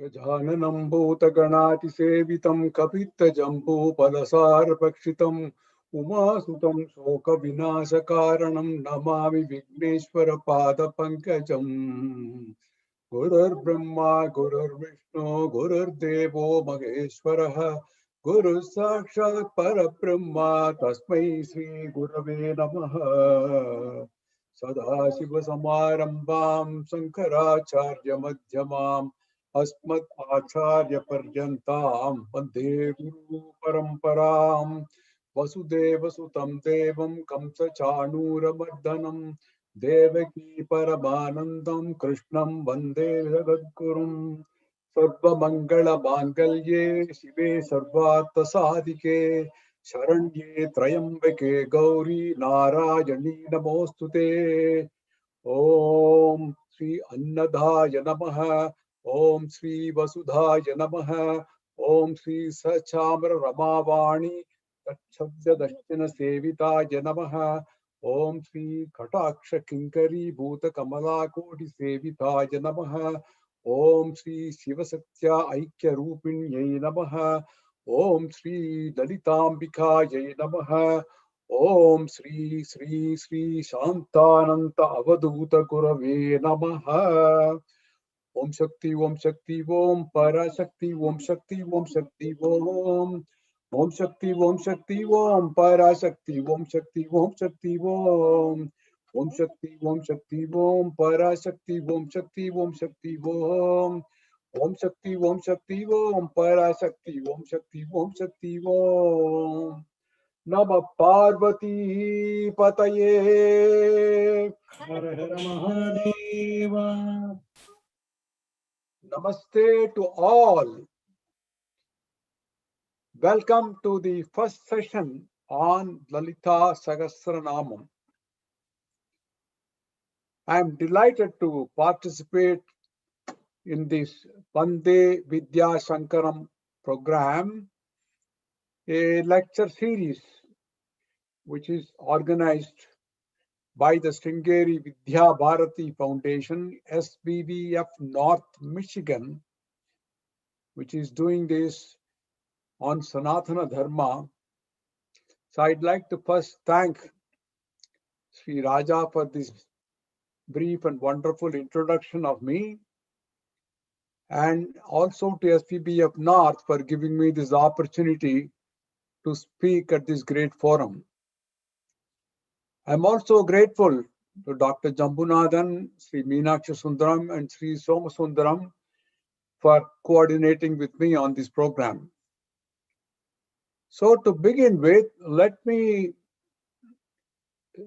गजाननं भूतगणातिसेवितं कपित्थजम्बूफलसारभक्षितम् उमासुतं शोकविनाशकारणं नमामि विघ्नेश्वरपादपङ्कजम्। गुरुर्ब्रह्मा गुरुर्विष्णु गुरुर्देवो महेश्वरः गुरुः साक्षात् परब्रह्मा तस्मै श्रीगुरवे नमः। सदाशिवसमारम्भां शङ्कराचार्यमध्यमाम् अस्मदाचार्यपर्यन्तां वन्दे गुरुपरम्पराम्। वसुदेवसुतं देवं कंसचाणूरमर्दनं देवकी परमानन्दं कृष्णं वन्दे जगद्गुरुम्। सर्वमङ्गलमाङ्गल्ये शिवे सर्वार्थसाधिके शरण्ये त्र्यम्बके गौरी नारायणी नमोऽस्तुते। ॐ श्री अन्नदाय नमः। ॐ श्री वसुधाय नमः। ॐ श्री सचाम्र रमावाणी तच्छब्द सेविताय नमः। ॐ श्री कटाक्ष किङ्करी भूतकमलाकोटि सेविताय नमः। ॐ श्री शिवसत्या ऐक्यरूपिण्यै नमः। ॐ श्री ललिताम्बिकायै नमः। ॐ श्री श्री श्री शान्तानन्त अवधूत गुरवे नमः। ओम शक्ति ओम पराशक्ति ओम शक्ति ओम शक्ति ओम शक्ति ओम पराशक्ति ओम शक्ति ओम शक्ति ओम शक्ति ओम पराशक्ति ओम शक्ति ओम शक्ति ओम शक्ति ओम पराशक्ति ओम शक्ति ओम शक्ति ओम नमः पार्वती पतये। हर हर Mahadev. Namaste to all. Welcome to the first session on Lalita Sahasranamam. I am delighted to participate in this Vande Vidya Shankaram program, a lecture series which is organized by the Sringeri Vidya Bharati Foundation, SBVF North Michigan, which is doing this on Sanatana Dharma. So I'd like to first thank Sri Raja for this brief and wonderful introduction of me, and also to SPBF North for giving me this opportunity to speak at this great forum. I'm also grateful to Dr. Jambunathan, Sri Meenakshi Sundaram, and Sri Somasundaram for coordinating with me on this program. So to begin with, let me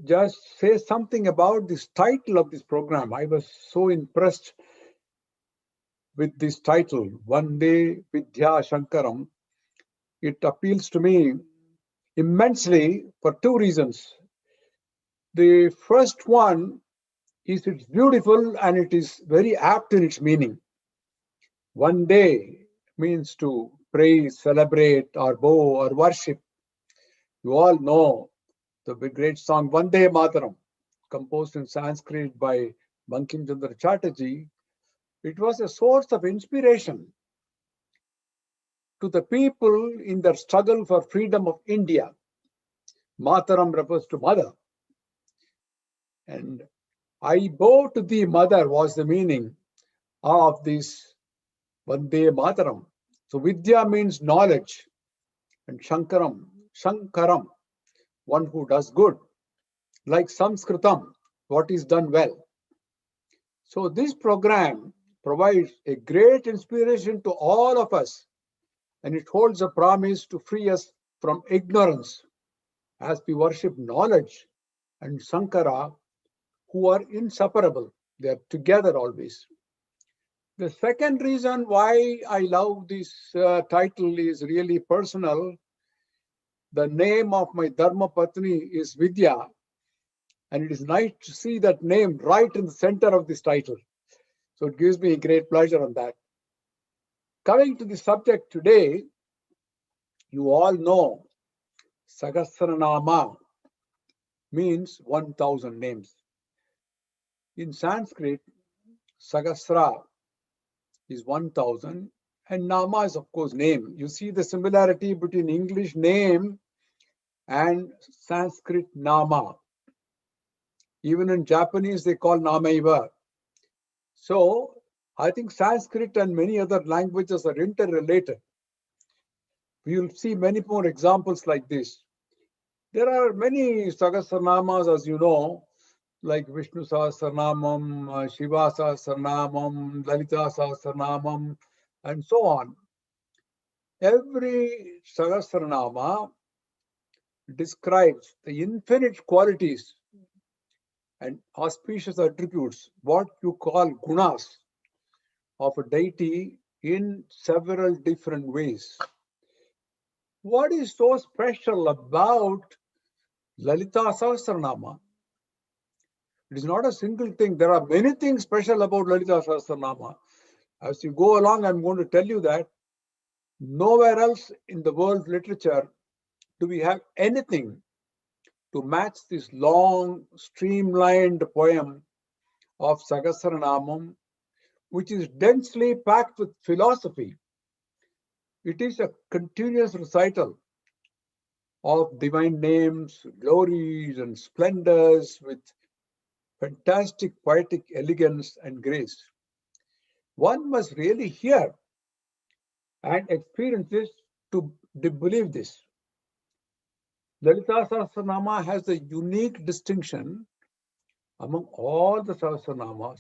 just say something about this title of this program. I was so impressed with this title, Vande Vidya Shankaram. It appeals to me immensely for two reasons. The first one is it's beautiful and it is very apt in its meaning. One day means to praise, celebrate, or bow, or worship. You all know the great song Vande Mataram, composed in Sanskrit by Bankim Chandra Chatterjee. It was a source of inspiration to the people in their struggle for freedom of India. Mataram refers to mother. And I bow to thee, mother, was the meaning of this Vande Mataram. So Vidya means knowledge, and Shankaram, one who does good, like Sanskritam, what is done well. So this program provides a great inspiration to all of us, and it holds a promise to free us from ignorance as we worship knowledge and Shankara, who are inseparable. They are together always. The second reason why I love this title is really personal. The name of my Dharma Patni is Vidya, and it is nice to see that name right in the center of this title. So it gives me great pleasure on that. Coming to the subject today, you all know Sahasranama means 1,000 names. In Sanskrit, Sahasra is 1000, and Nama is, of course, name. You see the similarity between English name and Sanskrit Nama. Even in Japanese, they call Namaiva. So I think Sanskrit and many other languages are interrelated. We will see many more examples like this. There are many Sahasranamas, as you know, like Vishnu Sahasranamam, Shiva Sahasranamam, Lalita Sahasranamam, and so on. Every Sahasranama describes the infinite qualities and auspicious attributes, what you call gunas, of a deity in several different ways. What is so special about Lalita Sahasranama? It is not a single thing. There are many things special about Lalita Sahasranama. As you go along, I'm going to tell you that nowhere else in the world literature do we have anything to match this long, streamlined poem of Sahasranamam, which is densely packed with philosophy. It is a continuous recital of divine names, glories, and splendors with fantastic poetic elegance and grace. One must really hear and experience this to believe this. Lalita Sahasranama has a unique distinction among all the Sahasranamas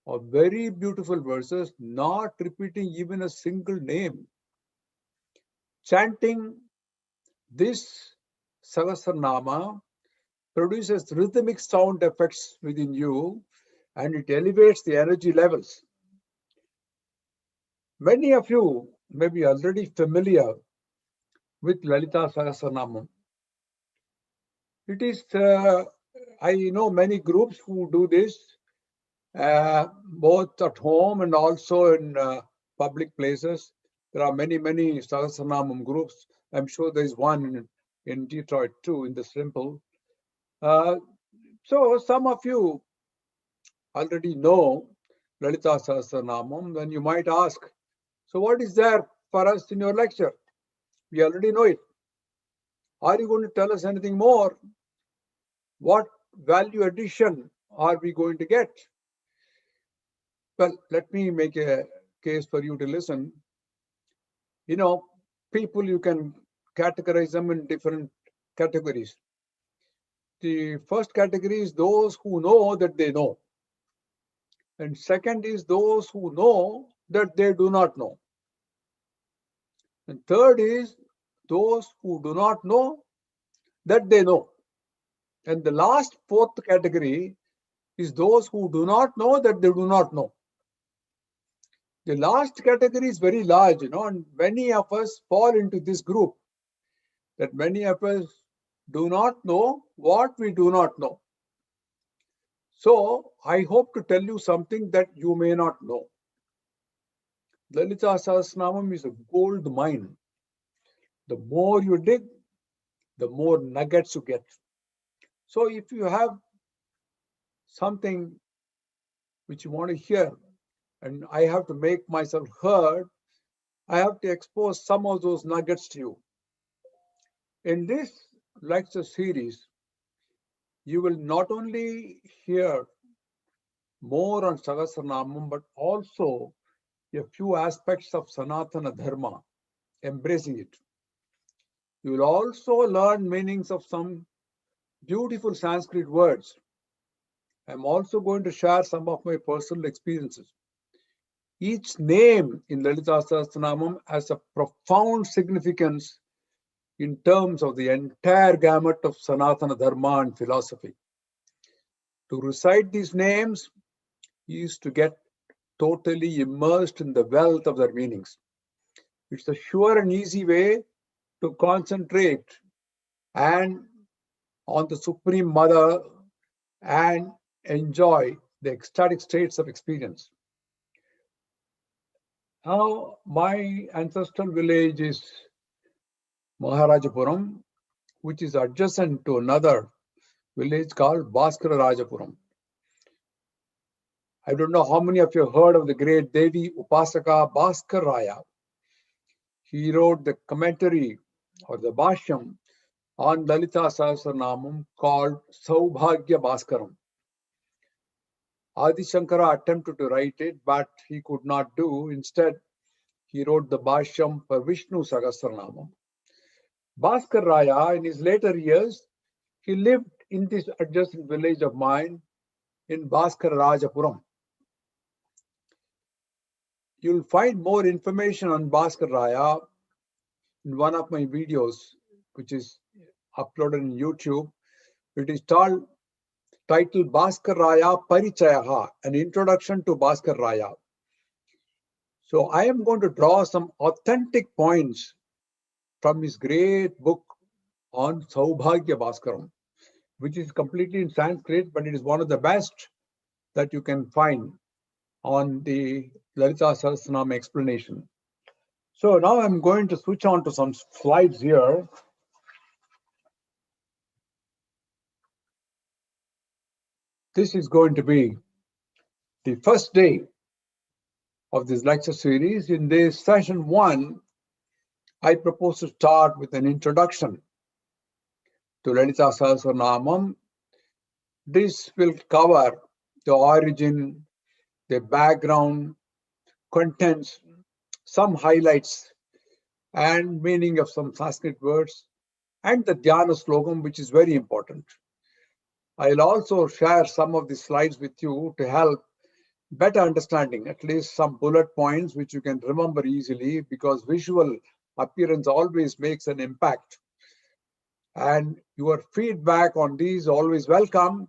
of very beautiful verses, not repeating even a single name. Chanting this Sahasranama produces rhythmic sound effects within you, and it elevates the energy levels. Many of you may be already familiar with Lalita Sahasranamam. It is, I know many groups who do this, both at home and also in public places. There are many Sahasranamam groups. I'm sure there's one in Detroit too, in this temple. So some of you already know Lalita Sahasranamam. Then you might ask, so what is there for us in your lecture? We already know it. Are you going to tell us anything more? What value addition are we going to get? Well, let me make a case for you to listen. You know, people, you can categorize them in different categories. The first category is those who know that they know. And second is those who know that they do not know. And third is those who do not know that they know. And the last, fourth category is those who do not know that they do not know. The last category is very large, and many of us fall into this group, that many of us do not know what we do not know. So I hope to tell you something that you may not know. Lalita Sahasranamam is a gold mine. The more you dig, the more nuggets you get. So if you have something which you want to hear, and I have to make myself heard, I have to expose some of those nuggets to you. In this lecture series, you will not only hear more on Sahasranamam, but also a few aspects of Sanatana Dharma, embracing it. You will also learn meanings of some beautiful Sanskrit words. I'm also going to share some of my personal experiences. Each name in Lalita Sahasranamam has a profound significance in terms of the entire gamut of Sanatana Dharma and philosophy. To recite these names is to get totally immersed in the wealth of their meanings. It's a sure and easy way to concentrate and on the Supreme Mother and enjoy the ecstatic states of experience. Now, my ancestral village is Maharajapuram, which is adjacent to another village called Baskararayapuram. I don't know how many of you heard of the great Devi Upasaka Baskararaya. He wrote the commentary or the Bhashyam on Lalita Sahasranamam called Sowbhagya Bhaskaram. Adi Shankara attempted to write it, but he could not do. Instead, he wrote the Bhashyam for Vishnu Sahasranamam. Baskararaya, in his later years, he lived in this adjacent village of mine in Bhaskarajapuram. You'll find more information on Baskararaya in one of my videos, which is uploaded on YouTube. It is titled Baskararaya Parichayaha, an introduction to Baskararaya. So I am going to draw some authentic points from his great book on Sowbhagya Bhaskaram, which is completely in Sanskrit, but it is one of the best that you can find on the Lalita Sahasranama explanation. So now I'm going to switch on to some slides here. This is going to be the first day of this lecture series. In this session 1, I propose to start with an introduction to Lalita Sahasranamam. This will cover the origin, the background, contents, some highlights and meaning of some Sanskrit words, and the Dhyana Slokam, which is very important. I'll also share some of the slides with you to help better understanding, at least some bullet points which you can remember easily, because visual appearance always makes an impact. And your feedback on these always welcome,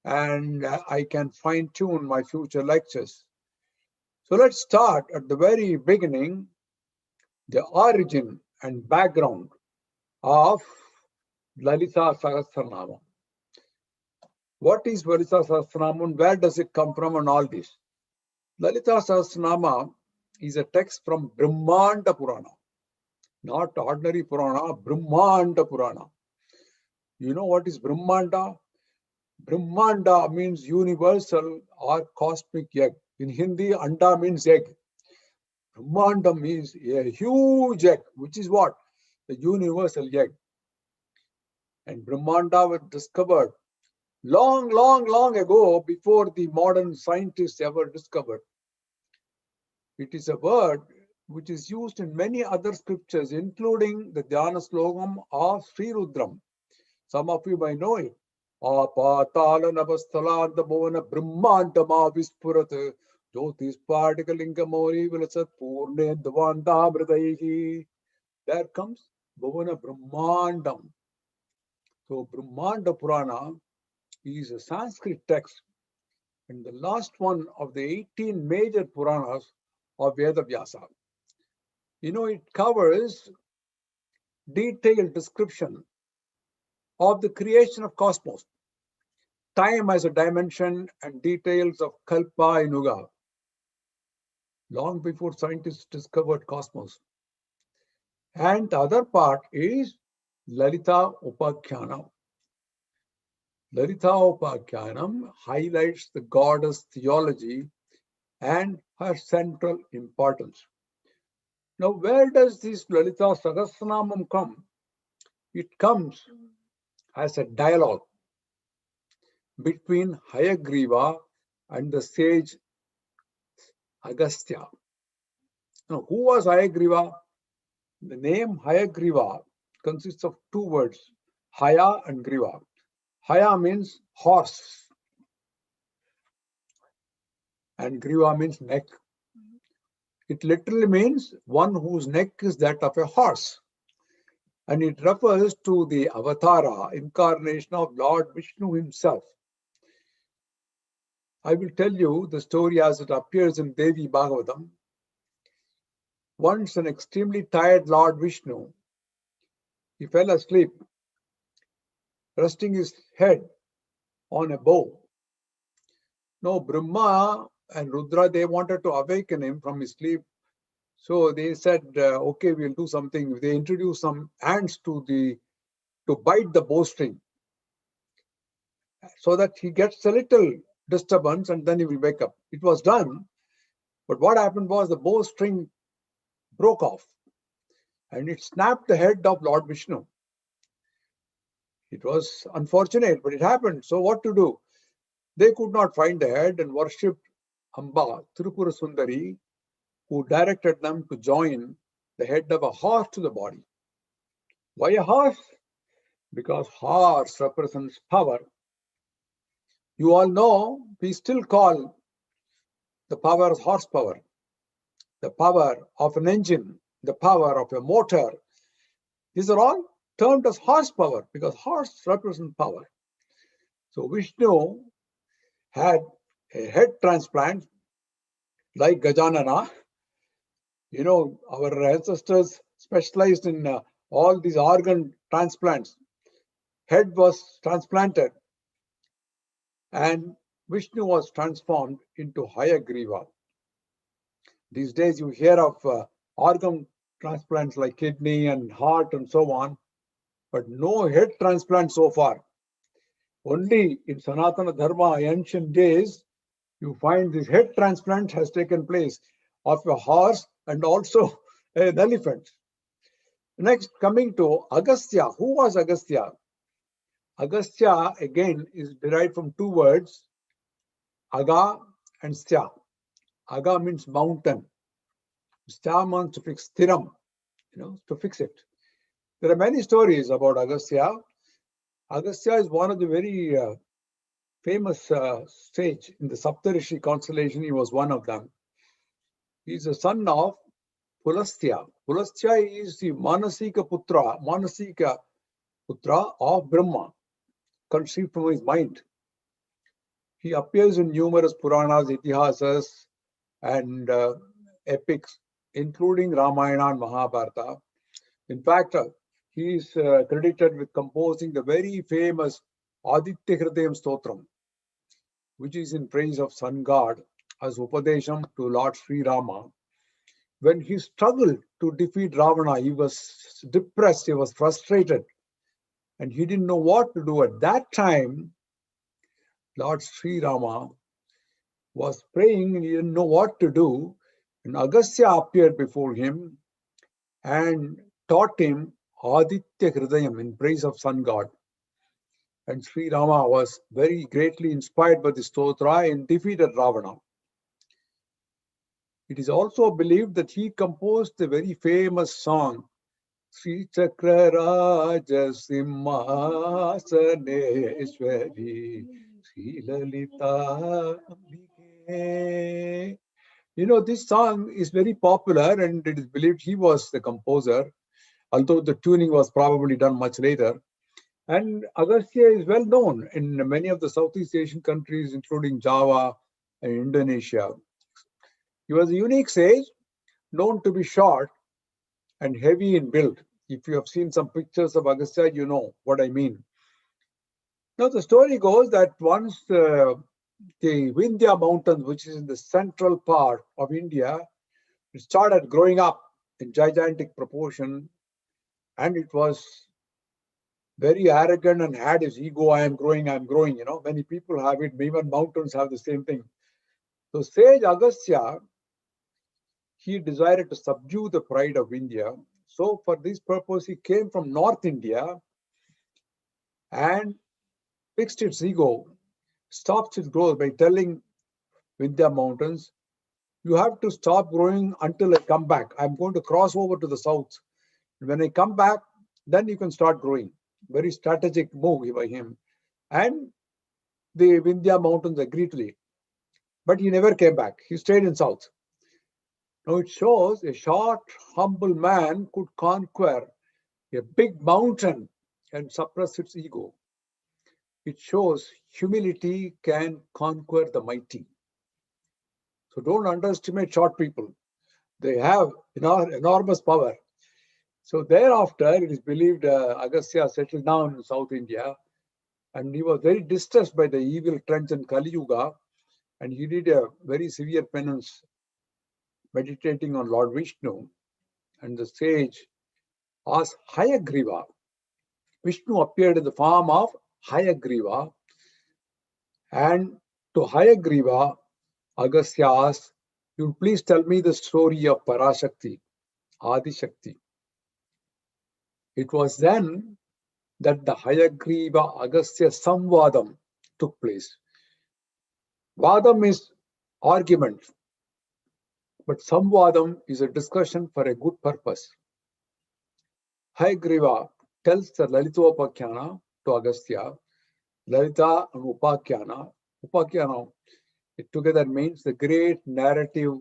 and I can fine-tune my future lectures. So let's start at the very beginning, the origin and background of Lalita Sahasranamam. What is Lalita Sahasranamam? Where does it come from and all this? Lalita Sahasranama is a text from Brahmanda Purana, not ordinary Purana, Brahmanda Purana. You know what is Brahmanda? Brahmanda means universal or cosmic egg. In Hindi, Anda means egg. Brahmanda means a huge egg, which is what? The universal egg. And Brahmanda was discovered long ago, before the modern scientists ever discovered. It is a word which is used in many other scriptures, including the Dhyana Slokam of Sri Rudram. Some of you may know it. Apatala navasthala bhavana brahmandama vispurat jyotis partikalinga mori vilasat purne dvanda mridaihi. There comes bhavana brahmandam. So Brahmanda Purana is a Sanskrit text and the last one of the 18 major Puranas of Veda Vyasa. You know, it covers detailed description of the creation of cosmos, time as a dimension, and details of Kalpa and Yuga, long before scientists discovered cosmos. And the other part is Lalita Upakhyanam. Lalita Upakhyanam highlights the goddess theology and her central importance. Now, where does this Lalita Sahasranamam come? It comes as a dialogue between Hayagriva and the sage Agastya. Now, who was Hayagriva? The name Hayagriva consists of two words, Haya and Griva. Haya means horse and Griva means neck. It literally means one whose neck is that of a horse. And it refers to the avatara, incarnation of Lord Vishnu himself. I will tell you the story as it appears in Devi Bhagavatam. Once an extremely tired Lord Vishnu, he fell asleep, resting his head on a bow. Now Brahma and Rudra, they wanted to awaken him from his sleep. So they said, okay, we'll do something. They introduced some ants to bite the bowstring so that he gets a little disturbance and then he will wake up. It was done, but what happened was the bowstring broke off and it snapped the head of Lord Vishnu. It was unfortunate, but it happened. So what to do? They could not find the head and worshipped Amba, Tirupura Sundari, who directed them to join the head of a horse to the body. Why a horse? Because horse represents power. You all know we still call the power horsepower, the power of an engine, the power of a motor. These are all termed as horsepower because horse represents power. So Vishnu had a head transplant like Gajanana. You know, our ancestors specialized in all these organ transplants. Head was transplanted and Vishnu was transformed into Hayagriva. These days you hear of organ transplants like kidney and heart and so on, but no head transplant so far. Only in Sanatana Dharma, ancient days, you find this head transplant has taken place of a horse and also an elephant. Next, coming to Agastya. Who was Agastya? Agastya, again, is derived from two words, Aga and Stya. Aga means mountain. Stya means to fix Thiram, to fix it. There are many stories about Agastya. Agastya is one of the very famous sage in the Saptarishi constellation. He was one of them. He is the son of Pulastya. Pulastya is the Manasika Putra of Brahma, conceived from his mind. He appears in numerous Puranas, Itihasas, and epics, including Ramayana and Mahabharata. In fact, he is credited with composing the very famous Aditya Hridayam Stotram, which is in praise of sun god as Upadesham to Lord Sri Rama. When he struggled to defeat Ravana, he was depressed, he was frustrated, and he didn't know what to do. At that time, Lord Sri Rama was praying and he didn't know what to do. And Agastya appeared before him and taught him Aditya Hridayam in praise of sun god. And Sri Rama was very greatly inspired by the stotra and defeated Ravana. It is also believed that he composed the very famous song, Sri Chakra Raja Simhasaneshwari, Sri Lalita. This song is very popular and it is believed he was the composer, although the tuning was probably done much later. And Agastya is well known in many of the Southeast Asian countries, including Java and Indonesia. He was a unique sage, known to be short and heavy in build. If you have seen some pictures of Agastya, you know what I mean. Now, the story goes that once the Vindhya mountains, which is in the central part of India, it started growing up in gigantic proportion, and it was very arrogant and had his ego, I am growing. Many people have it, even mountains have the same thing. So sage Agastya, he desired to subdue the pride of India. So for this purpose, he came from North India and fixed its ego, stopped its growth by telling Vindhya mountains, you have to stop growing until I come back. I'm going to cross over to the south. When I come back, then you can start growing. Very strategic move by him. And the Vindhya mountains agreed to it. But he never came back. He stayed in south. Now it shows a short, humble man could conquer a big mountain and suppress its ego. It shows humility can conquer the mighty. So don't underestimate short people. They have enormous power. So thereafter, it is believed Agastya settled down in South India, and he was very distressed by the evil trends in Kali Yuga, and he did a very severe penance, meditating on Lord Vishnu. And the sage asked Hayagriva. Vishnu appeared in the form of Hayagriva, and To Hayagriva, Agastya asked, "You please tell me the story of Parashakti, Adi Shakti." It was then that the Hayagriva Agastya Samvadam took place. Vadam is argument, but Samvadam is a discussion for a good purpose. Hayagriva tells the Lalitopakhana to Agastya. Lalita and Upakhana. Upakhana, it together means the great narrative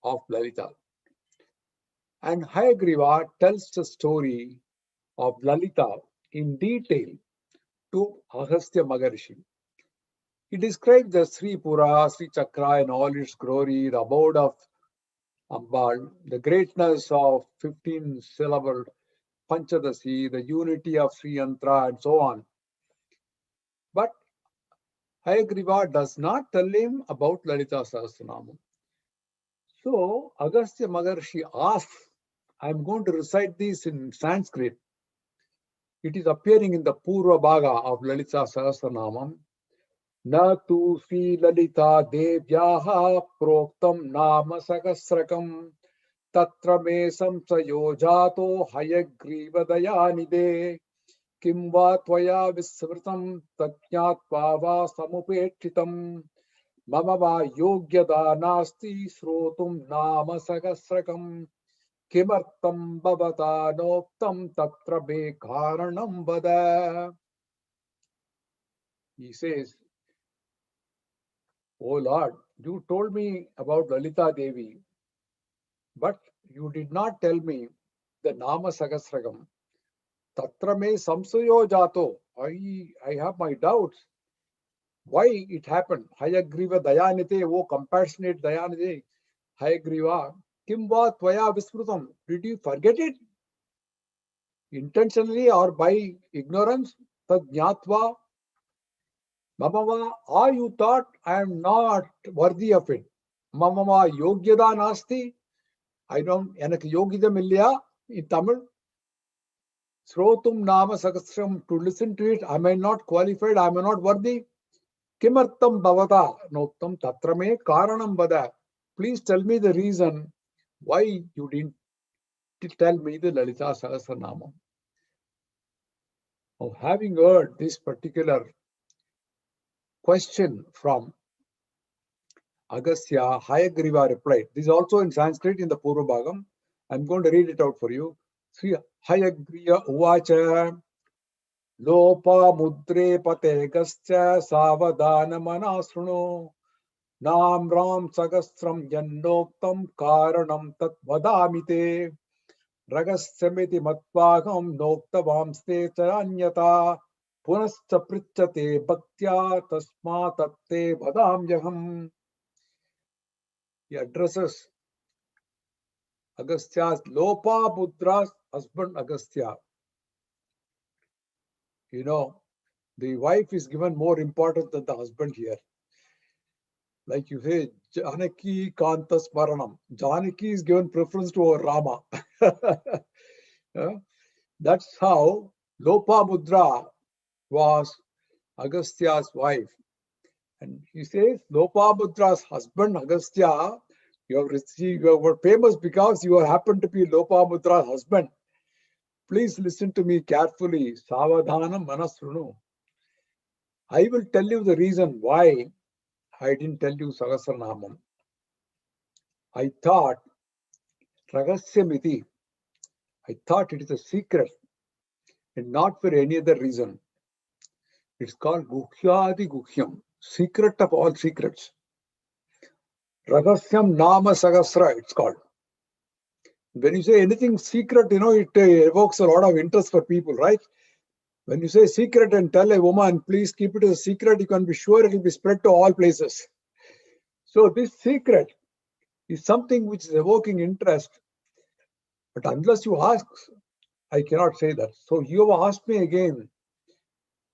of Lalita. And Hayagriva tells the story of Lalita in detail to Agastya Maharshi. He describes the Sri Pura, Sri Chakra in all its glory, the abode of Ambal, the greatness of 15-syllable Panchadasi, the unity of Sri Yantra, and so on. But Hayagriva does not tell him about Lalita Sahasranamam. So Agastya Maharshi asks, I'm going to recite this in Sanskrit. It is appearing in the Purva Bhaga of Lalita Sahasranamam. Na tu Sri Lalita Devyaha Proktam Nama Sahasrakam Tatra me samsayo jato Hayagriva dayanide Kim va tvaya vismritam tajñatva va samupekshitam Mama va yogyada nasti srotum nama sahasrakam Kimartam bhavata noktam tatra me karanam vada. He says, "Oh Lord, you told me about Lalita Devi, but you did not tell me the Nama Sahasrakam. Tatra me samsayo jato. I have my doubts. Why it happened? Hayagriva dayanite, oh compassionate dayanite. Hayagriva, kim va tvaya vismrutam. Did you forget it? Intentionally or by ignorance? Tad jnatva. Mamama, you thought I am not worthy of it. Mamama yogyada nasti. I don't, எனக்கு யோகிதம் இல்லையா in Tamil? Srotum nama sahasram, to listen to it, am I not qualified, am I not worthy? Kimartam bhavata noktam tatrame karanam vada. Please tell me the reason why you didn't tell me the Lalita Sahasranamam. Now, having heard this particular question from Agastya, Hayagriva replied. This is also in Sanskrit in the Purva Bhagam. I'm going to read it out for you. Sri Hayagriva Uvacha Lopa Mudre Pate Agastya Savadana Manasruno Nam Ram Sahasram Yannoktam Karanam Tat Vadamite Ragasamiti Matvagam Noktavamste Charanyata Punascha Prichate Bhaktya Tasma Tatte Vadamyaham. He addresses Agastya's Lopa Putra's husband Agastya. You know, the wife is given more importance than the husband here. Like you say, Janaki Kanta Smaranam. Janaki is given preference to our Rama. That's how Lopa Mudra was Agastya's wife. And he says, Lopa Mudra's husband, Agastya, you were famous because you happen to be Lopa Mudra's husband. Please listen to me carefully. Savadhanam manasrunu. I will tell you the reason why I didn't tell you Sahasranamam. I thought, Ragasyamiti, I thought it is a secret and not for any other reason. It's called Guhyadi Guhyam, secret of all secrets. Ragasyam Nama Sahasra, it's called. When you say anything secret, it evokes a lot of interest for people, right? When you say secret and tell a woman, please keep it as a secret, you can be sure it will be spread to all places. So this secret is something which is evoking interest. But unless you ask, I cannot say that. So you have asked me again,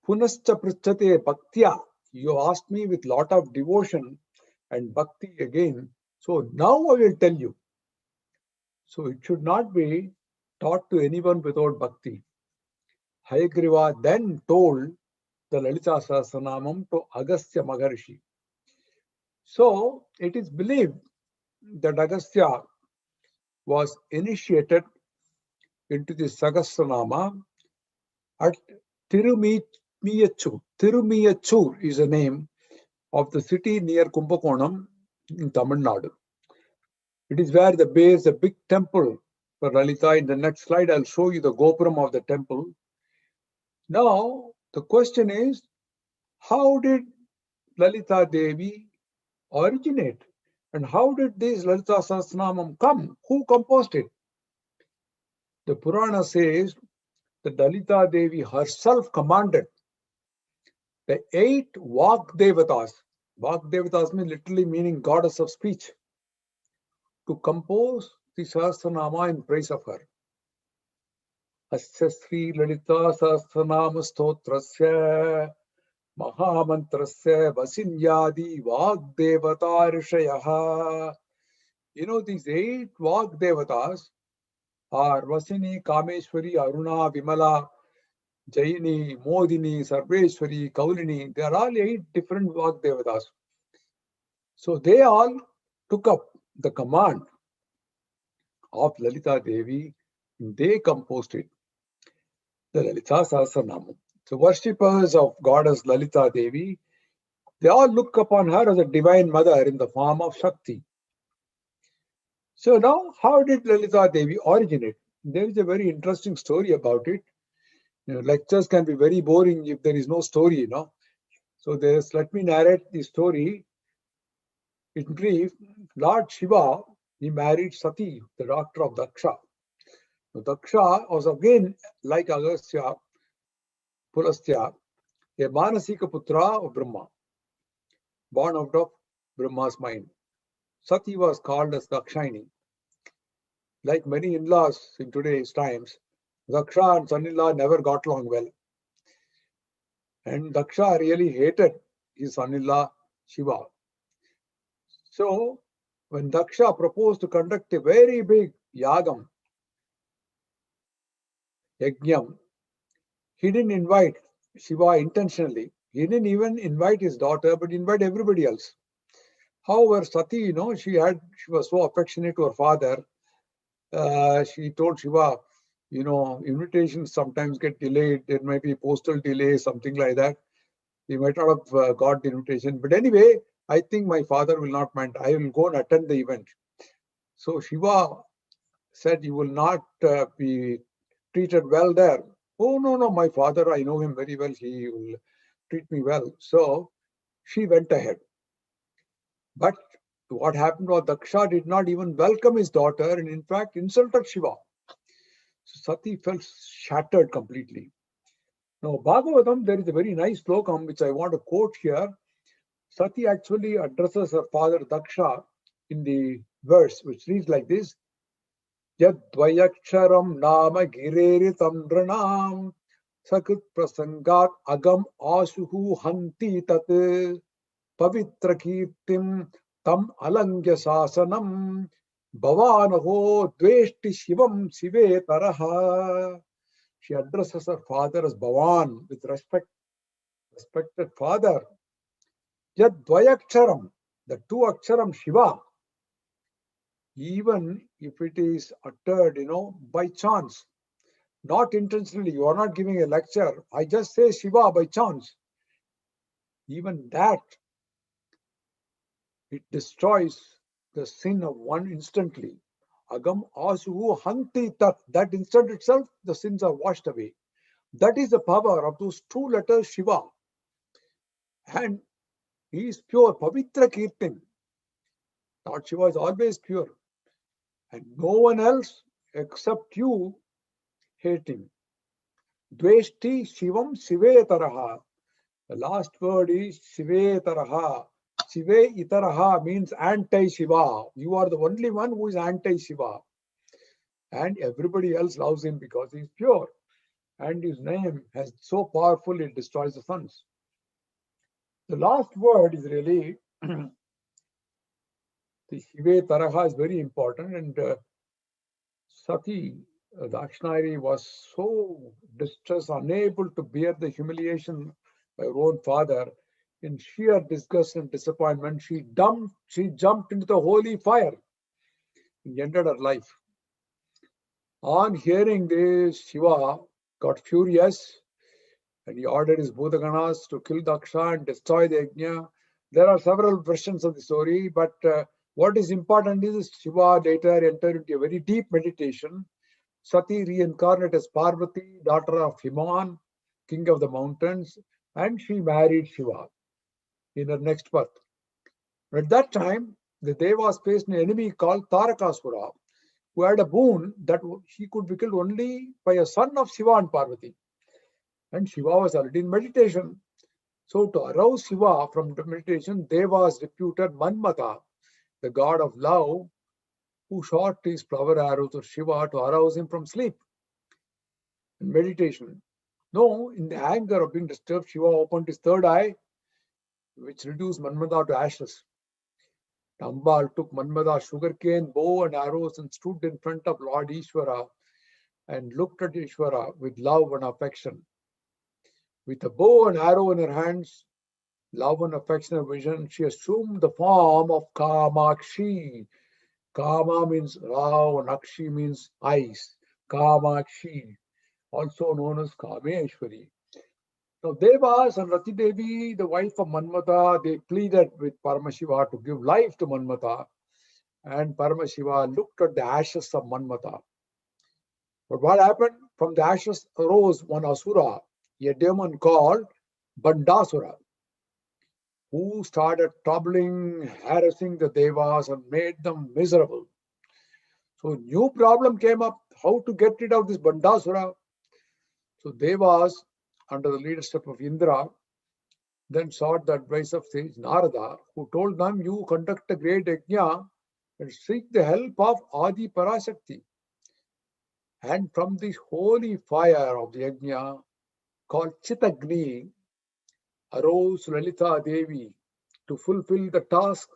Punascha Prichate Bhaktya. You have asked me with lot of devotion and bhakti again. So now I will tell you. So it should not be taught to anyone without bhakti. Hayagriva then told the Lalita Sahasranamam to Agastya Maharshi. So it is believed that Agastya was initiated into the Sahasranama at Tirumiyachur. Tirumiyachur is the name of the city near Kumbakonam in Tamil Nadu. It is where they base a big temple for Lalita. In the next slide, I'll show you the gopuram of the temple. Now, the question is, how did Lalita Devi originate? And how did this Lalita Sahasranamam come? Who composed it? The Purana says that Lalita Devi herself commanded the 8 Vagdevatas. Vagdevatas means literally meaning goddess of speech, to compose the Sahasranama in praise of her. Asya Sri Lalita Sahasranama Stotrasya Mahamantrasya Vasinyadi Vagdevata Rishayaha. You know, these 8 Vagdevatas are Vasini, Kameshwari, Aruna, Vimala, Jaini, Modini, Sarveshwari, Kaulini. They are all 8 different Vagdevatas. So they all took up the command of Lalita Devi. They composed it, the Lalita Sahasranamam. So worshippers of goddess Lalita Devi, they all look upon her as a divine mother in the form of Shakti. So now, how did Lalita Devi originate? There is a very interesting story about it. You know, lectures can be very boring if there is no story, you know. So let me narrate the story. In brief, Lord Shiva, he married Sati, the daughter of Daksha. So Daksha was again, like Agastya, Pulastya, a Manasika Putra of Brahma, born out of Brahma's mind. Sati was called as Dakshini. Like many in-laws in today's times, Daksha and son-in-law never got along well. And Daksha really hated his son-in-law Shiva. So when Daksha proposed to conduct a very big yagam, yajnam, he didn't invite Shiva intentionally. He didn't even invite his daughter, but invite everybody else. However, Sati, you know, she was so affectionate to her father. She told Shiva, you know, invitations sometimes get delayed. There may be postal delay, something like that. He might not have got the invitation. But anyway, I think my father will not mind. I will go and attend the event. So Shiva said, you will not be treated well there. Oh, no, my father, I know him very well. He will treat me well. So she went ahead. But what happened was Daksha did not even welcome his daughter and in fact insulted Shiva. So Sati felt shattered completely. Now, Bhagavatam, there is a very nice slokam which I want to quote here. Sati actually addresses her father Daksha in the verse, which reads like this: Yadvayaksharam nama gireritam dranam sakrit prasangat agam asuhu hanti tat pavitra kirtim tam alangya sasanam bhavanaho dveshti shivam sive taraha. She addresses her father as Bhavan with respect. Respected father. Yad Dvayaksharam, the 2 Aksharam Shiva, even if it is uttered, you know, by chance, not intentionally, you are not giving a lecture. I just say Shiva by chance. Even that, it destroys the sin of one instantly. Agam asuhu hanti tat. That instant itself, the sins are washed away. That is the power of those 2 letters Shiva. And he is pure, Pavitra Kirtin. Lord Shiva is always pure. And no one else except you hate him. Dveshti Shivam Sive Taraha. The last word is Sive Taraha. Sive Itaraha means anti-Shiva. You are the only one who is anti-Shiva. And everybody else loves him because he is pure. And his name has so powerful it destroys the sons. The last word is really the Shive Taraha is very important, and Sati Dakshinayari was so distressed, unable to bear the humiliation by her own father. in sheer disgust and disappointment, she jumped into the holy fire and ended her life. On hearing this, Shiva got furious and he ordered his Bhutaganas to kill Daksha and destroy the Yajna. There are several versions of the story, but what is important is Shiva later entered into a very deep meditation. Sati reincarnated as Parvati, daughter of Himan, king of the mountains, and she married Shiva in her next birth. At that time, the Devas faced an enemy called Tarakasura, who had a boon that he could be killed only by a son of Shiva and Parvati. And Shiva was already in meditation. So to arouse Shiva from the meditation, Devas reputed Manmata, the god of love, who shot his flower arrows to Shiva to arouse him from sleep and meditation. No, in the anger of being disturbed, Shiva opened his third eye, which reduced Manmata to ashes. Ambal took Manmata's sugarcane, bow, and arrows and stood in front of Lord Ishvara and looked at Ishvara with love and affection. With a bow and arrow in her hands, love and affectionate vision, she assumed the form of Kamakshi. Kama means love and Akshi means eyes. Kamakshi, also known as Kameshwari. So Devas and Rati Devi, the wife of Manmata, they pleaded with Paramashiva to give life to Manmata. And Paramashiva looked at the ashes of Manmata. But what happened? From the ashes arose one Asura, a demon called Bandasura, who started troubling, harassing the Devas and made them miserable. So new problem came up, how to get rid of this Bandasura. So Devas, under the leadership of Indra, then sought the advice of sage Narada, who told them, you conduct a great yajna and seek the help of Adi Parashakti. And from this holy fire of the yajna, called Chitagni, arose Lalita Devi to fulfill the task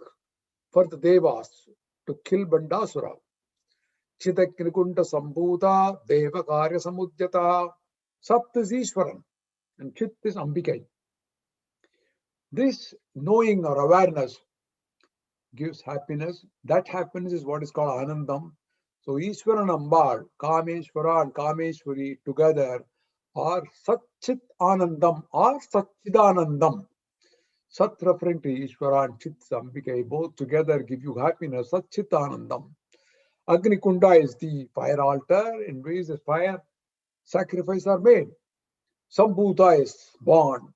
for the Devas to kill Bandasura. Chitagnikunda Sambhuta Deva Karya Samudyata. Sapt is Ishwaran and Chit is Ambikai. This knowing or awareness gives happiness. That happiness is what is called Anandam. So Ishwaran Ambal, Kameshwara and Kameshwari together are Satchit Anandam or Satchidanandam. Sat referring to Ishwara and Chit Ambikai, both together give you happiness, Satchit Anandam. Agni Kunda is the fire altar in which the fire sacrifices are made. Sambhuta is born.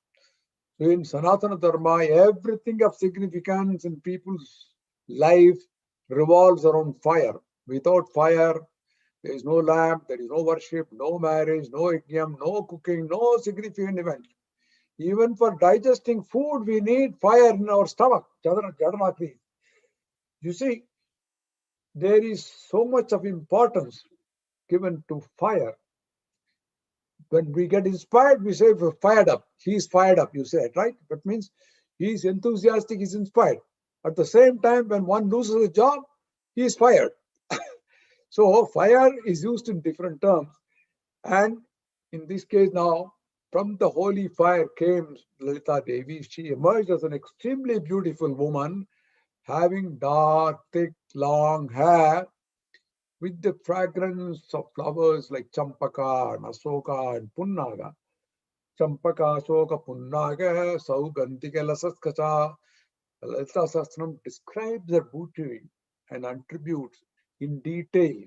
So in Sanatana Dharma, everything of significance in people's life revolves around fire. Without fire, there is no lamp, there is no worship, no marriage, no yajna, no cooking, no significant event. Even for digesting food, we need fire in our stomach. You see, there is so much of importance given to fire. When we get inspired, we say we're fired up. He's fired up, you say it, right? That means he's enthusiastic, he's inspired. At the same time, when one loses a job, he is fired. So fire is used in different terms. And in this case now, from the holy fire came Lalita Devi. She emerged as an extremely beautiful woman, having dark, thick, long hair, with the fragrance of flowers like Champaka and Asoka and Punnaga. Champaka, Asoka, Punnaga, Saugandhika, Lasaskacha. Lalita Sahasranam describes her beauty and attributes in detail.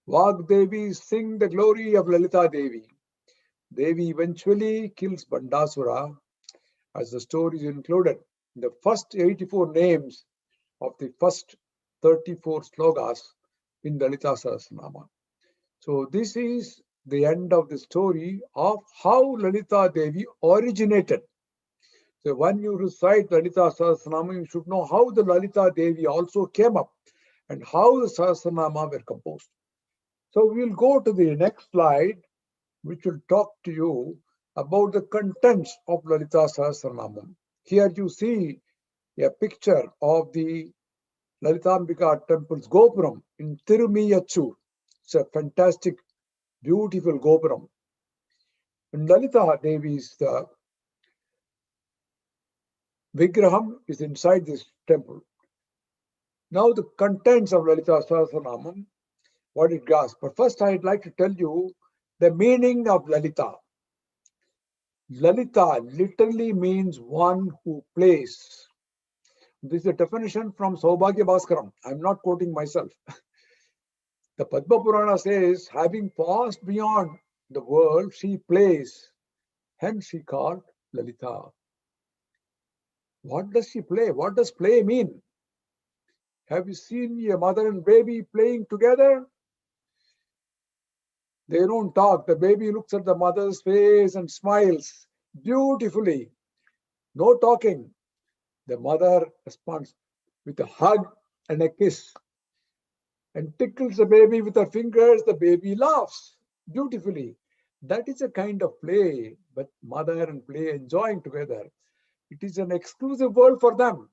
Vagdevi sing the glory of Lalita Devi. Devi eventually kills Bandasura, as the story is included in the first 84 names of the first 34 slokas in Lalita Sahasranama. So this is the end of the story of how Lalita Devi originated. So when you recite Lalita Sahasranama, you should know how the Lalita Devi also came up and how the Sahasranama were composed. So we'll go to the next slide, which will talk to you about the contents of Lalita Sahasranamam. Here you see a picture of the Lalitambika temple's Gopuram in Tirumiyachur. It's a fantastic, beautiful Gopuram. And Lalita Devi is the Vigraham is inside this temple. Now the contents of Lalita Sahasranamam, what it grasps. But first I'd like to tell you the meaning of Lalita. Lalita literally means one who plays. This is a definition from Sowbhagya Bhaskaram. I'm not quoting myself. The Padma Purana says, having passed beyond the world, she plays. Hence she called Lalita. What does she play? What does play mean? Have you seen a mother and baby playing together? They don't talk. The baby looks at the mother's face and smiles beautifully. No talking. The mother responds with a hug and a kiss and tickles the baby with her fingers. The baby laughs beautifully. That is a kind of play, but mother and play enjoying together. It is an exclusive world for them.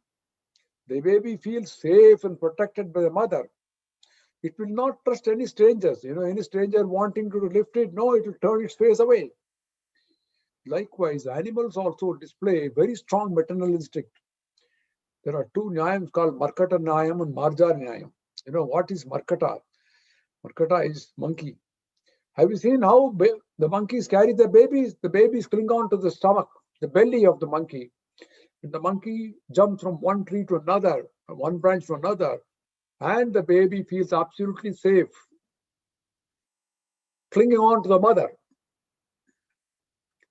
The baby feels safe and protected by the mother. It will not trust any strangers. Any stranger wanting to lift it, no, it will turn its face away. Likewise, animals also display very strong maternal instinct. There are two Nyayams called Markata Nyayam and Marjar Nyayam. What is Markata? Markata is monkey. Have you seen how the monkeys carry the babies? The babies cling on to the stomach, the belly of the monkey. And the monkey jumps from one tree to another, from one branch to another, and the baby feels absolutely safe, clinging on to the mother.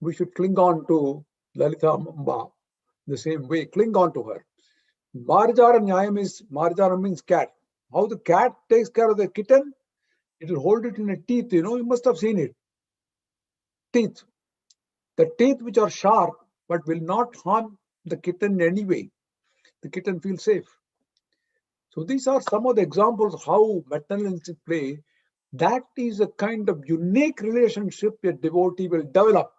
We should cling on to Lalita Amba the same way, cling on to her. Marjara Marjara means cat. How the cat takes care of the kitten, it will hold it in its teeth, you must have seen it. Teeth. The teeth which are sharp but will not harm the kitten in any way. The kitten feels safe. So these are some of the examples of how maternal instinct play. That is a kind of unique relationship a devotee will develop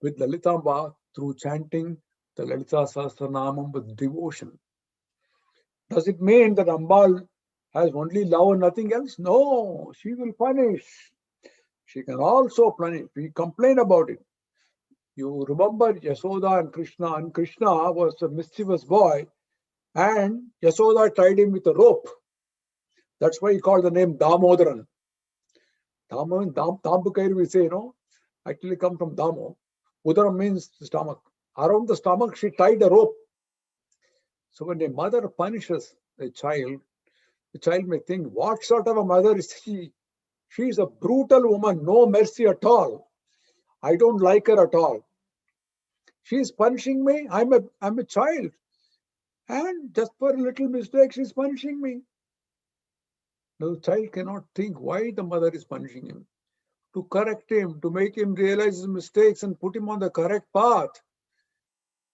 with Lalitamba through chanting the Lalita Sahasranamam with devotion. Does it mean that Ambal has only love and nothing else? No, she will punish. She can also punish. We complain about it. You remember Yasoda and Krishna was a mischievous boy, and Yasoda tied him with a rope. That's why he called the name Damodaran. Dambukair, we say, actually come from Damo. Udaram means stomach. Around the stomach, she tied a rope. So when a mother punishes a child, the child may think, what sort of a mother is she? She is a brutal woman, no mercy at all. I don't like her at all. She is punishing me. I'm a child. And just for a little mistake, she's punishing me. The child cannot think why the mother is punishing him. To correct him, to make him realize his mistakes and put him on the correct path.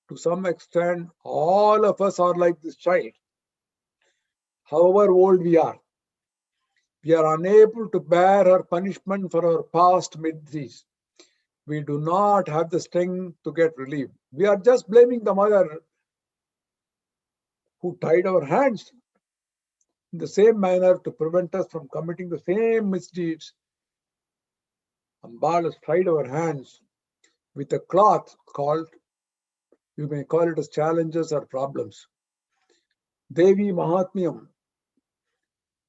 To some extent, all of us are like this child. However old we are unable to bear her punishment for our past misdeeds. We do not have the strength to get relief. We are just blaming the mother who tied our hands in the same manner to prevent us from committing the same misdeeds. Ambal has tied our hands with a cloth called, you may call it as challenges or problems. Devi Mahatmyam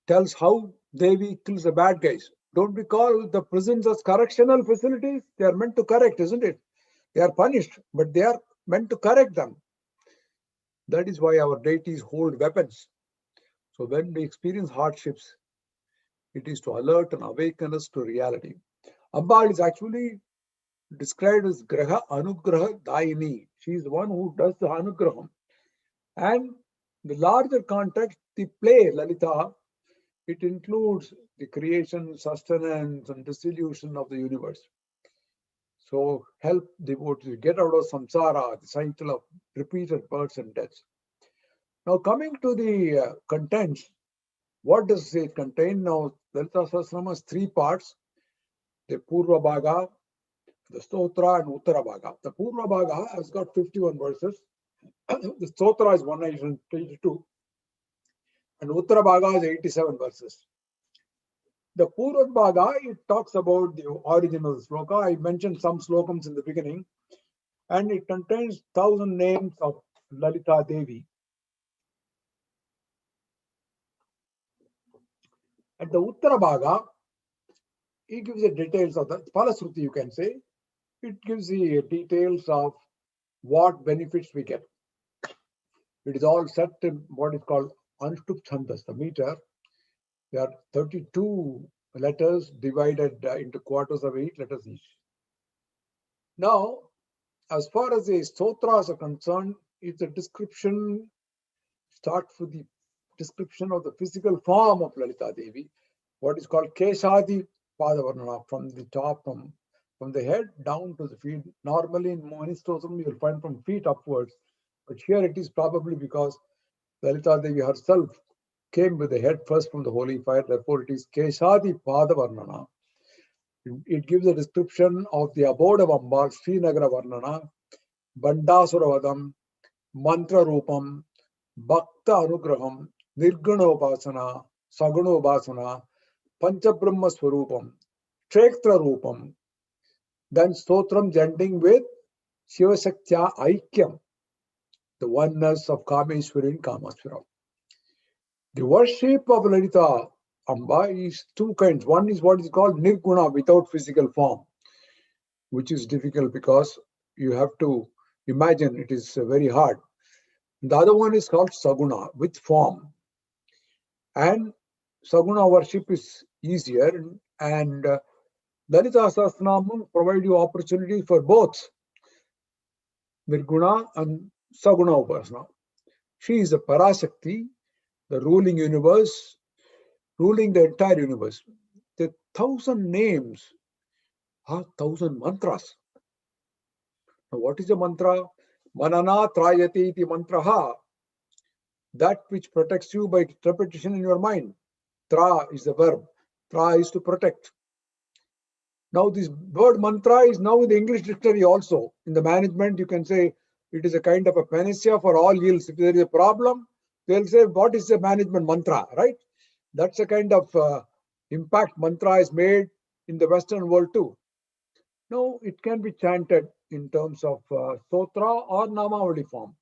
tells how Devi kills the bad guys. Don't we call the prisons as correctional facilities? They are meant to correct, isn't it? They are punished, but they are meant to correct them. That is why our deities hold weapons. So when we experience hardships, it is to alert and awaken us to reality. Ambal is actually described as Graha Anugraha Daini. She is the one who does the Anugraham. And the larger context, the play, Lalita, it includes the creation, sustenance, and dissolution of the universe. So help devotees get out of samsara, the cycle of repeated births and deaths. Now coming to the contents, what does it contain? Now Lalita Sahasranama has three parts: the Purva Bhaga, the Stotra, and Uttara Bhaga. The Purva Bhaga has got 51 verses. The Stotra is 182, and Uttara Bhaga is 87 verses. The Purva Bhaga, it talks about the origin of the sloka. I mentioned some slokams in the beginning, and it contains 1,000 names of Lalita Devi. At the Uttara Bhaga, he gives the details of the Palasruti, you can say. It gives the details of what benefits we get. It is all set in what is called Anushtup Chandas, the meter. There are 32 letters divided into quarters of 8 letters each. Now, as far as the stotras are concerned, it's a description, starts with the description of the physical form of Lalita Devi, what is called Keshadi Padavarnana, from the top, from the head down to the feet. Normally in many stotram you will find from feet upwards, but here it is probably because Lalita Devi herself came with the head first from the holy fire, therefore it is Keshadi Padavarnana. It gives a description of the abode of Amba, Srinagara Varnana, Bandasuravadam, Mantra Rupam, Bhakta Anugraham, Nirguna Upasana, Saguna Upasana, Panchabrahma Swarupam, Kshetra Rupam, then Stotram ending with Shivasaktya Aikyam, the oneness of Kameshwari and Kamaswara. The worship of Lalita Amba is two kinds. One is what is called Nirguna, without physical form, which is difficult because you have to imagine it is very hard. The other one is called Saguna, with form. And Saguna worship is easier, and Lalita Sahasranamam provide you opportunity for both Nirguna and Saguna Upasana. She is a Parashakti, the ruling universe, ruling the entire universe. The 1,000 names are 1,000 mantras. Now, what is a mantra? Manana trayati iti mantraha. That which protects you by repetition in your mind. Tra is the verb. Tra is to protect. Now, this word mantra is now in the English dictionary also. In the management, you can say it is a kind of a panacea for all ills. If there is a problem, they'll say, what is the management mantra, right? That's a kind of impact mantra is made in the Western world too. Now, it can be chanted in terms of Sotra or Namavali form.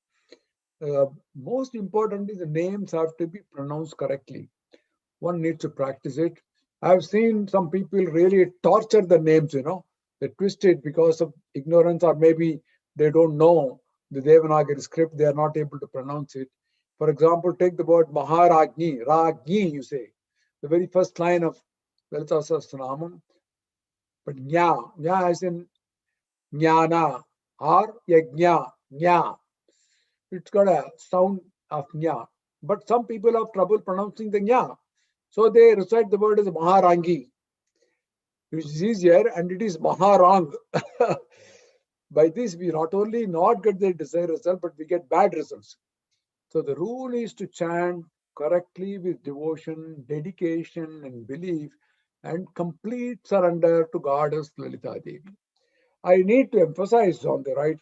Most important is the names have to be pronounced correctly. One needs to practice it. I've seen some people really torture the names, they twist it because of ignorance, or maybe they don't know the Devanagari script, they are not able to pronounce it. For example, take the word Maharagni, Ragni, you say, the very first line of Lalita Sahasranamam. But Nya as in Jnana or Yajna, Nya. It's got a sound of Nya. But some people have trouble pronouncing the Nya. So they recite the word as Maharangi, which is easier, and it is Maharang. By this, we not only not get the desired result, but we get bad results. So the rule is to chant correctly with devotion, dedication, and belief, and complete surrender to Goddess Lalita Devi. I need to emphasize on the right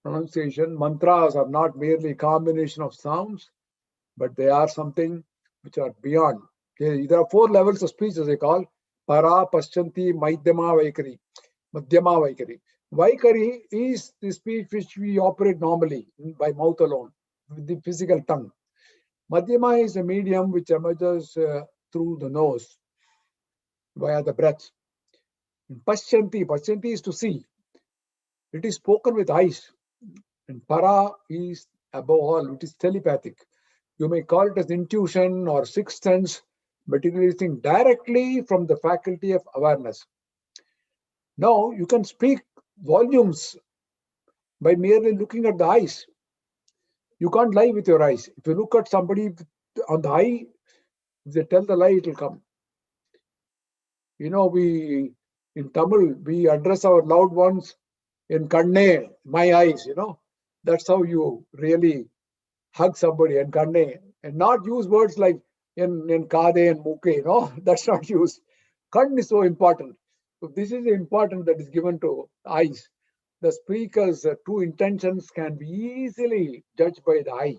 pronunciation. Mantras are not merely a combination of sounds, but they are something which are beyond. There are 4 levels of speech, as they call: Para, Paschanti, Madhyama, Vaikari. Madhyama, Vaikari. Vaikari is the speech which we operate normally by mouth alone, with the physical tongue. Madhyama is a medium which emerges through the nose via the breath. Paschanti is to see. It is spoken with eyes. And Para is above all, it is telepathic. You may call it as intuition or sixth sense, but it is directly from the faculty of awareness. Now, you can speak volumes by merely looking at the eyes. You can't lie with your eyes. If you look at somebody on the eye, if they tell the lie, it will come. We in Tamil, we address our loved ones in Kanne, my eyes, That's how you really hug somebody, and Kanne, and not use words like in Kade and Muke, that's not used. Kan is so important. So this is important that is given to eyes. The speaker's true intentions can be easily judged by the eye.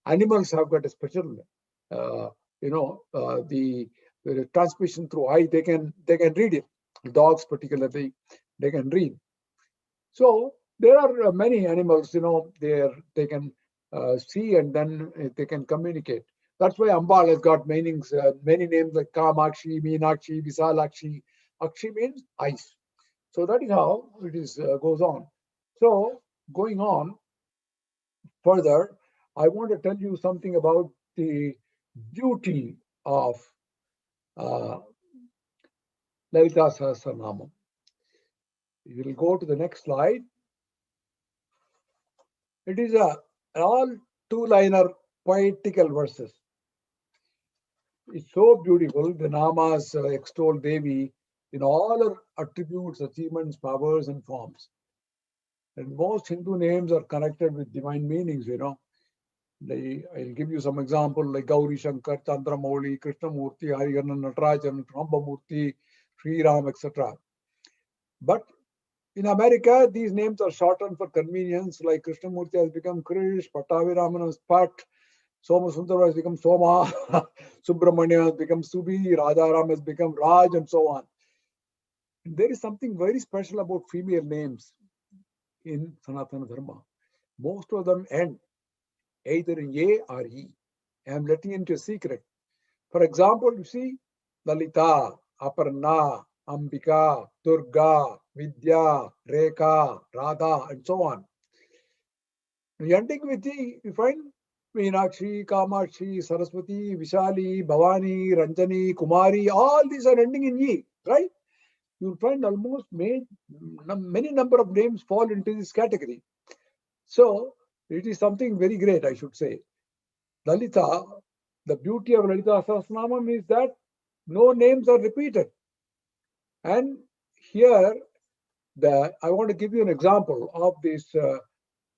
Animals have got a special, the transmission through eye. They can read it. Dogs particularly, they can read. So there are many animals, they can see, and then they can communicate. That's why Ambal has got meanings, many names like Kamakshi, Meenakshi, Visalakshi. Akshi means eyes. So that is how it is goes on. So going on further, I want to tell you something about the beauty of uh, Lalita Sahasranamam. You will go to the next slide. It is all two-liner poetical verses. It's so beautiful. The Namas extol Devi in all her attributes, achievements, powers, and forms. And most Hindu names are connected with divine meanings, I'll give you some example like Gauri Shankar, Chandramouli, Krishnamurti, Hariharan, Natarajan, Rambamurti, Sri Ram, etc. But in America, these names are shortened for convenience, like Krishnamurti has become Krish, Pataviraman has Pat, Soma Sundara has become Soma, Subramanya has become Subi, Rajaram has become Raj, and so on. And there is something very special about female names in Sanatana Dharma. Most of them end either in A or E. I am letting into a secret. For example, you see Lalita, Aparna, Ambika, Durga, Vidya, Rekha, Radha, and so on. Ending with E, you find Meenakshi, Kamakshi, Saraswati, Vishali, Bhavani, Ranjani, Kumari, all these are ending in E, right? You'll find almost many number of names fall into this category. So it is something very great, I should say. Lalita, the beauty of Lalita Sahasranamam is that no names are repeated. And here, I want to give you an example of this,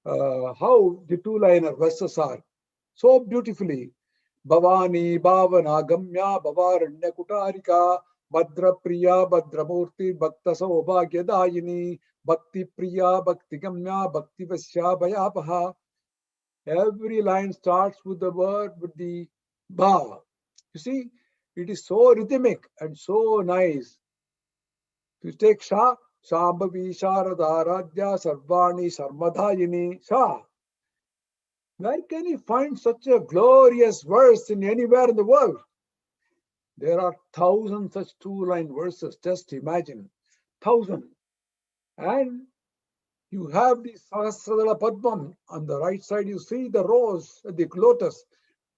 how the two-liner verses are so beautifully. Bhavani, Bhavana, Gamya, Bhavaranya Kutarika, Bhadra Priya, Bhadramurti, Bhakta Sowbhagya Dayini, Bhakti Priya, Bhakti Gamya, Bhakti Vasya Bhayapaha. Every line starts with the word, with the Bha. You see, it is so rhythmic and so nice. You take Sha, Shambhavi, Sharada, Radhya, Sarvani, Sarmadhayini, Sha. Where can you find such a glorious verse in anywhere in the world? There are thousands such two-line verses. Just imagine, 1,000. And you have the Sahasradala Padmam. On the right side, you see the rose, the lotus,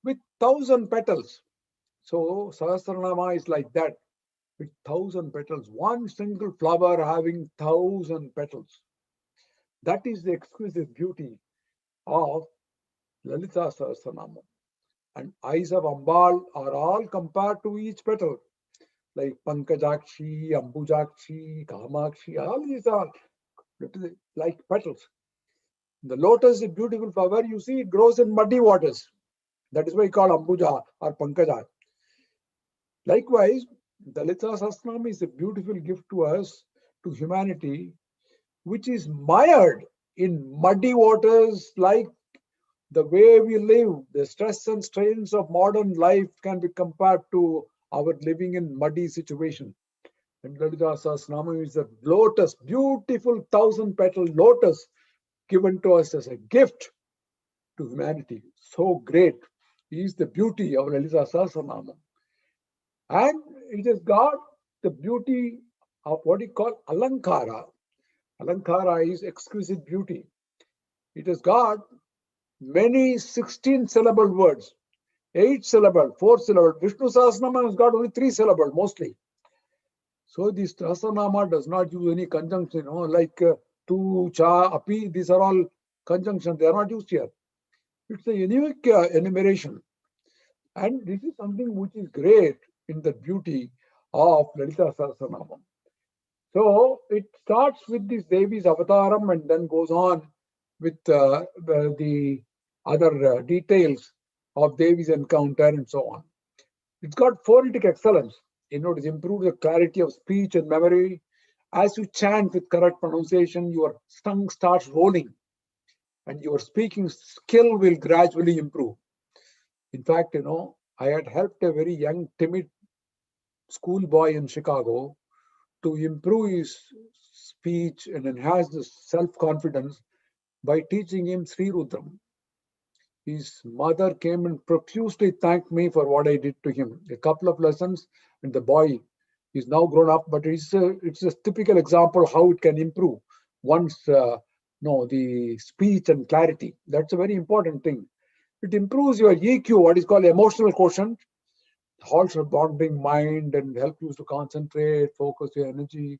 with 1,000 petals. So Sahasranama is like that, with 1,000 petals. One single flower having 1,000 petals. That is the exquisite beauty of Lalita Sahasranama. And eyes of Ambal are all compared to each petal, like Pankajakshi, Ambujakshi, Kamakshi, all these are like petals. The lotus is a beautiful flower. You see, it grows in muddy waters. That is why we call Ambuja or Pankaja. Likewise, Lalita Sahasranama is a beautiful gift to us, to humanity, which is mired in muddy waters like the way we live. The stress and strains of modern life can be compared to our living in muddy situation. And Lalita Sahasranama is a lotus, beautiful 1,000-petal lotus given to us as a gift to humanity. So great is the beauty of Lalita Sahasranama. And it has got the beauty of what you call Alankara. Alankara is exquisite beauty. It has got many 16-syllable words, 8-syllable, 4-syllable. Vishnu Sahasranama has got only 3-syllable mostly. So this Sahasranama does not use any conjunction, like tu, cha, api. These are all conjunctions. They are not used here. It's a unique enumeration. And this is something which is great in the beauty of Lalita Sahasranama. So it starts with this Devi's avataram and then goes on with the other details of Devi's encounter and so on. It's got poetic excellence. It improves the clarity of speech and memory. As you chant with correct pronunciation, your tongue starts rolling and your speaking skill will gradually improve. In fact, I had helped a very young, timid schoolboy in Chicago to improve his speech and enhance his self-confidence by teaching him Sri Rudram. His mother came and profusely thanked me for what I did to him. A couple of lessons, and the boy is now grown up, but it's a typical example how it can improve one's the speech and clarity. That's a very important thing. It improves your EQ, what is called emotional quotient, halts your bonding mind and help you to concentrate, focus your energy,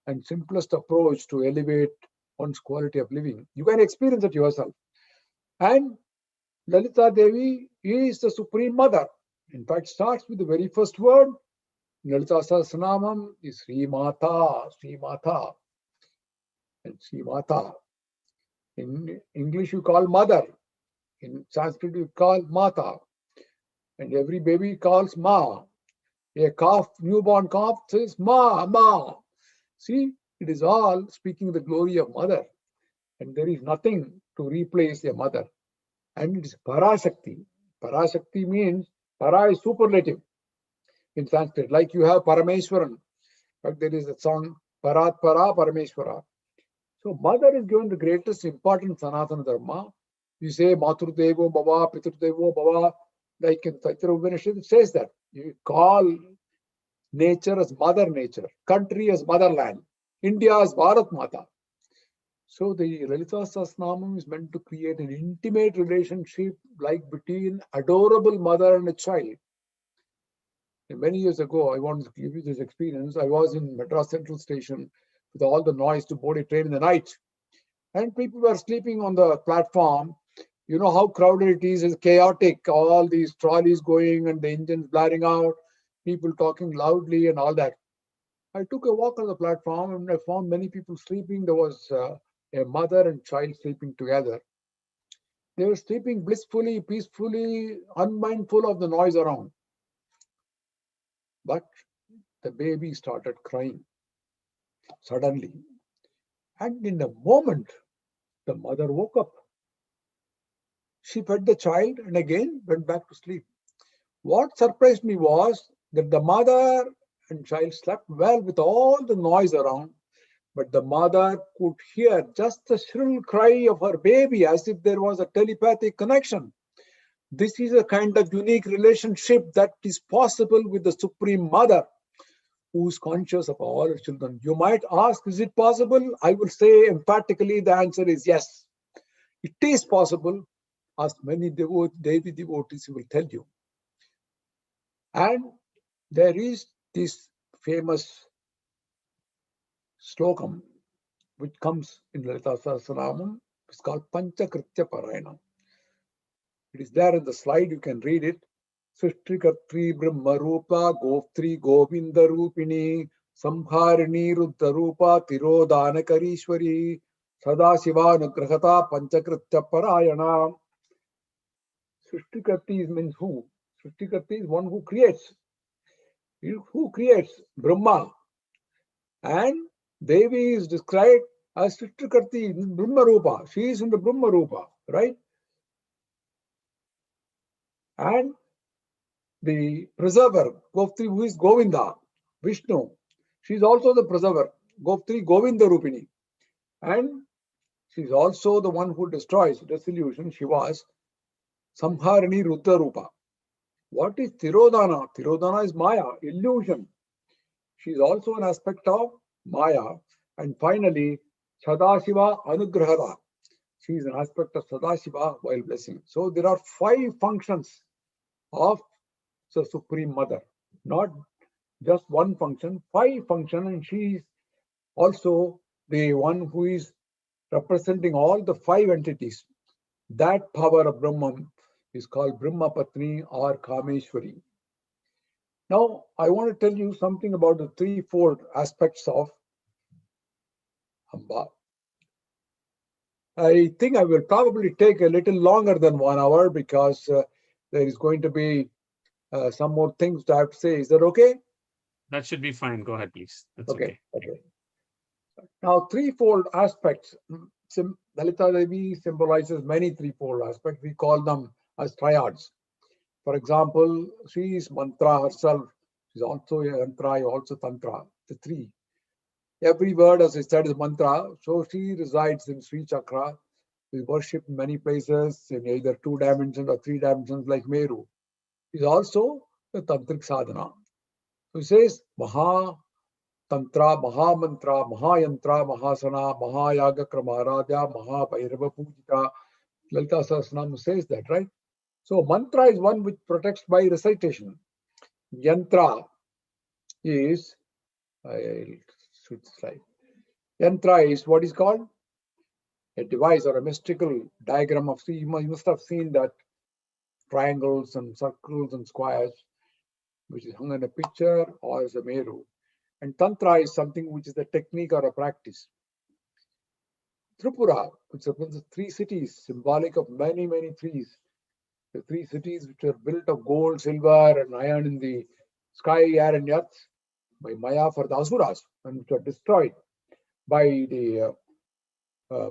and simplest approach to elevate one's quality of living. You can experience it yourself. And Lalita Devi is the Supreme Mother. In fact, starts with the very first word. Lalita Sahasranamam is Sri Mata, Sri Mata, and Sri Mata. In English, you call mother. In Sanskrit, you call Mata. And every baby calls Ma. A calf, newborn calf says Ma, Ma. See, it is all speaking the glory of mother. And there is nothing to replace a mother. And it is Parashakti. Parashakti means Para is superlative in Sanskrit. Like you have Parameshwaran. But there is a song Parat Para Parameshwara. So mother is given the greatest importance in Sanatana Dharma. You say Maturdevo Bhava, Piturdevo Bhava, like in Taitra Upanishad, it says that. You call nature as mother nature, country as motherland, India as Bharat Mata. So the Lalita Sahasranamam is meant to create an intimate relationship like between adorable mother and a child. And many years ago, I want to give you this experience. I was in Madras Central Station with all the noise to board a train in the night. And people were sleeping on the platform. You know how crowded it is, it's chaotic, all these trolleys going and the engines blaring out, people talking loudly and all that. I took a walk on the platform and I found many people sleeping. There was a mother and child sleeping together. They were sleeping blissfully, peacefully, unmindful of the noise around. But the baby started crying suddenly. And in a moment, the mother woke up. She fed the child and again went back to sleep. What surprised me was that the mother and child slept well with all the noise around, but the mother could hear just the shrill cry of her baby as if there was a telepathic connection. This is a kind of unique relationship that is possible with the Supreme Mother, who is conscious of all her children. You might ask, is it possible? I will say emphatically the answer is yes. It is possible, as many Devi devotees will tell you. And there is this famous slokam which comes in Lalita Sahasranamam. It's called Panchakritya Parayana. It is there in the slide, you can read it. Srishtrikatri Brahmarupa Goftri Govinda Rupini Samharini Ruddharupa Tirodhanakarishwari Sadashiva Nugrahata Panchakritya Parayana. Srishtikarti means who? Srishtikarti is one who creates. Who creates? Brahma. And Devi is described as Srishtikarti in Brahma Rupa. She is in the Brahma Rupa, right? And the preserver, Goftri, who is Govinda, Vishnu. She is also the preserver, Goftri Govinda Rupini. And she is also the one who destroys, dissolution. She was Samharini Ruddha Rupa. What is Tirodhana? Tirodhana is Maya, illusion. She is also an aspect of Maya. And finally, Sadashiva Anugrahata. She is an aspect of Sadashiva while blessing. So there are 5 functions of the Supreme Mother. Not just one function, 5 functions. And she is also the one who is representing all the 5 entities. That power of Brahman is called Brahma Patni or Kameshwari. Now, I want to tell you something about the threefold aspects of Amba. I think I will probably take a little longer than 1 hour because there is going to be some more things to have to say. Is that okay? That should be fine. Go ahead, please. That's okay. Now, threefold aspects. Lalita Devi symbolizes many threefold aspects. We call them as triads. For example, she is mantra herself. She's also a yantra, also tantra. The 3. Every word, as I said, is mantra. So she resides in Sri Chakra. We worship in many places in either 2 dimensions or 3 dimensions like Meru. Is also the tantric sadhana. So he says Maha Tantra, Maha Mantra, Mahayantra, Mahasana, Mahayaga Kramaradya, Maha Bhairava Pujita. Lalita Sahasranama says that, right? So mantra is one which protects by recitation. Yantra is, I should slide. Yantra is what is called a device or a mystical diagram of, see, you must have seen that triangles and circles and squares, which is hung in a picture or as a meru. And Tantra is something which is a technique or a practice. Tripura, which represents 3 cities, symbolic of many, many trees. The 3 cities which are built of gold, silver, and iron in the sky, air, and earth by Maya for the Asuras, and which are destroyed by the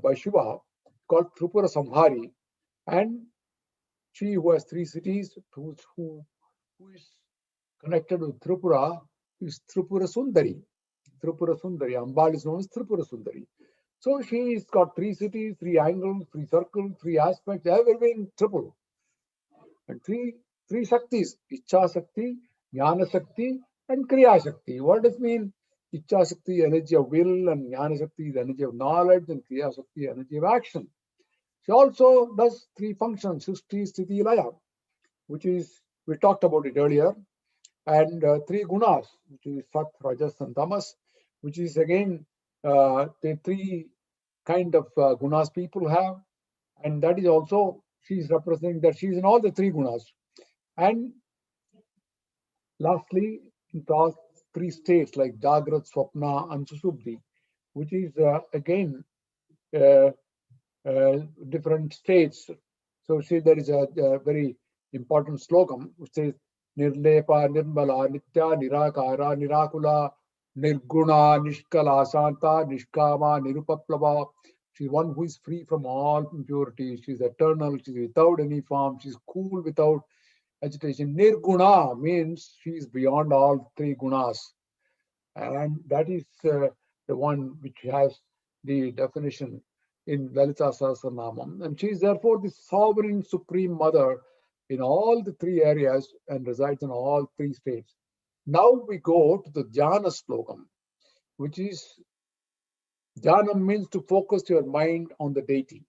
by Shiva, called Tripura Samhari. And she who has 3 cities, who is connected with Tripura, is Tripura Sundari. Tripura Sundari. Ambal is known as Tripura Sundari. So she's got 3 cities, 3 angles, 3 circles, 3 aspects, everything triple. And three Shaktis, Icha Shakti, Jnana Shakti, and Kriya Shakti. What does it mean? Icha Shakti, energy of will, and Jnana Shakti is energy of knowledge, and Kriya Shakti, energy of action. She also does 3 functions, Srishti, Sthiti, Laya, which is, we talked about it earlier, and 3 gunas, which is Sat, Rajas, and Tamas, which is again the 3 kind of gunas people have, and that is also, she's representing that she's in all the 3 gunas. And lastly, it has 3 states like Jagrat, Swapna, and Susubdi, which is again different states. So see, there is a very important slokam which says Nirlepa, Nirmala, Nitya, Nirakara, Nirakula, Nirguna, Nishkala, Santa, Nishkama, Nirupaplava. She's one who is free from all impurities. She's eternal. She's without any form. She's cool without agitation. Nirguna means she's beyond all 3 gunas. And that is the one which has the definition in Lalita Sahasranamam. And she is therefore the sovereign supreme mother in all the 3 areas and resides in all 3 states. Now we go to the Dhyana slokam, which is, Dhyana means to focus your mind on the deity.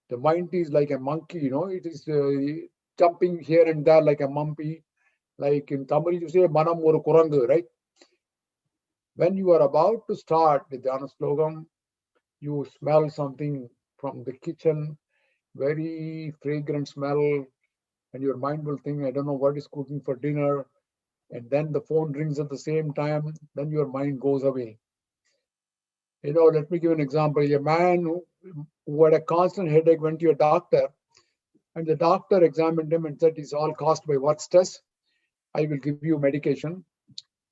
The mind is like a monkey, you know, it is jumping here and there like a monkey. Like in Tamil, you say, Manam oru kurangu, right? When you are about to start the Dhyana slokam, you smell something from the kitchen, very fragrant smell, and your mind will think, I don't know what is cooking for dinner. And then the phone rings at the same time, then your mind goes away. You know, let me give an example. A man who had a constant headache went to a doctor, and the doctor examined him and said, it's all caused by what stress? I will give you medication.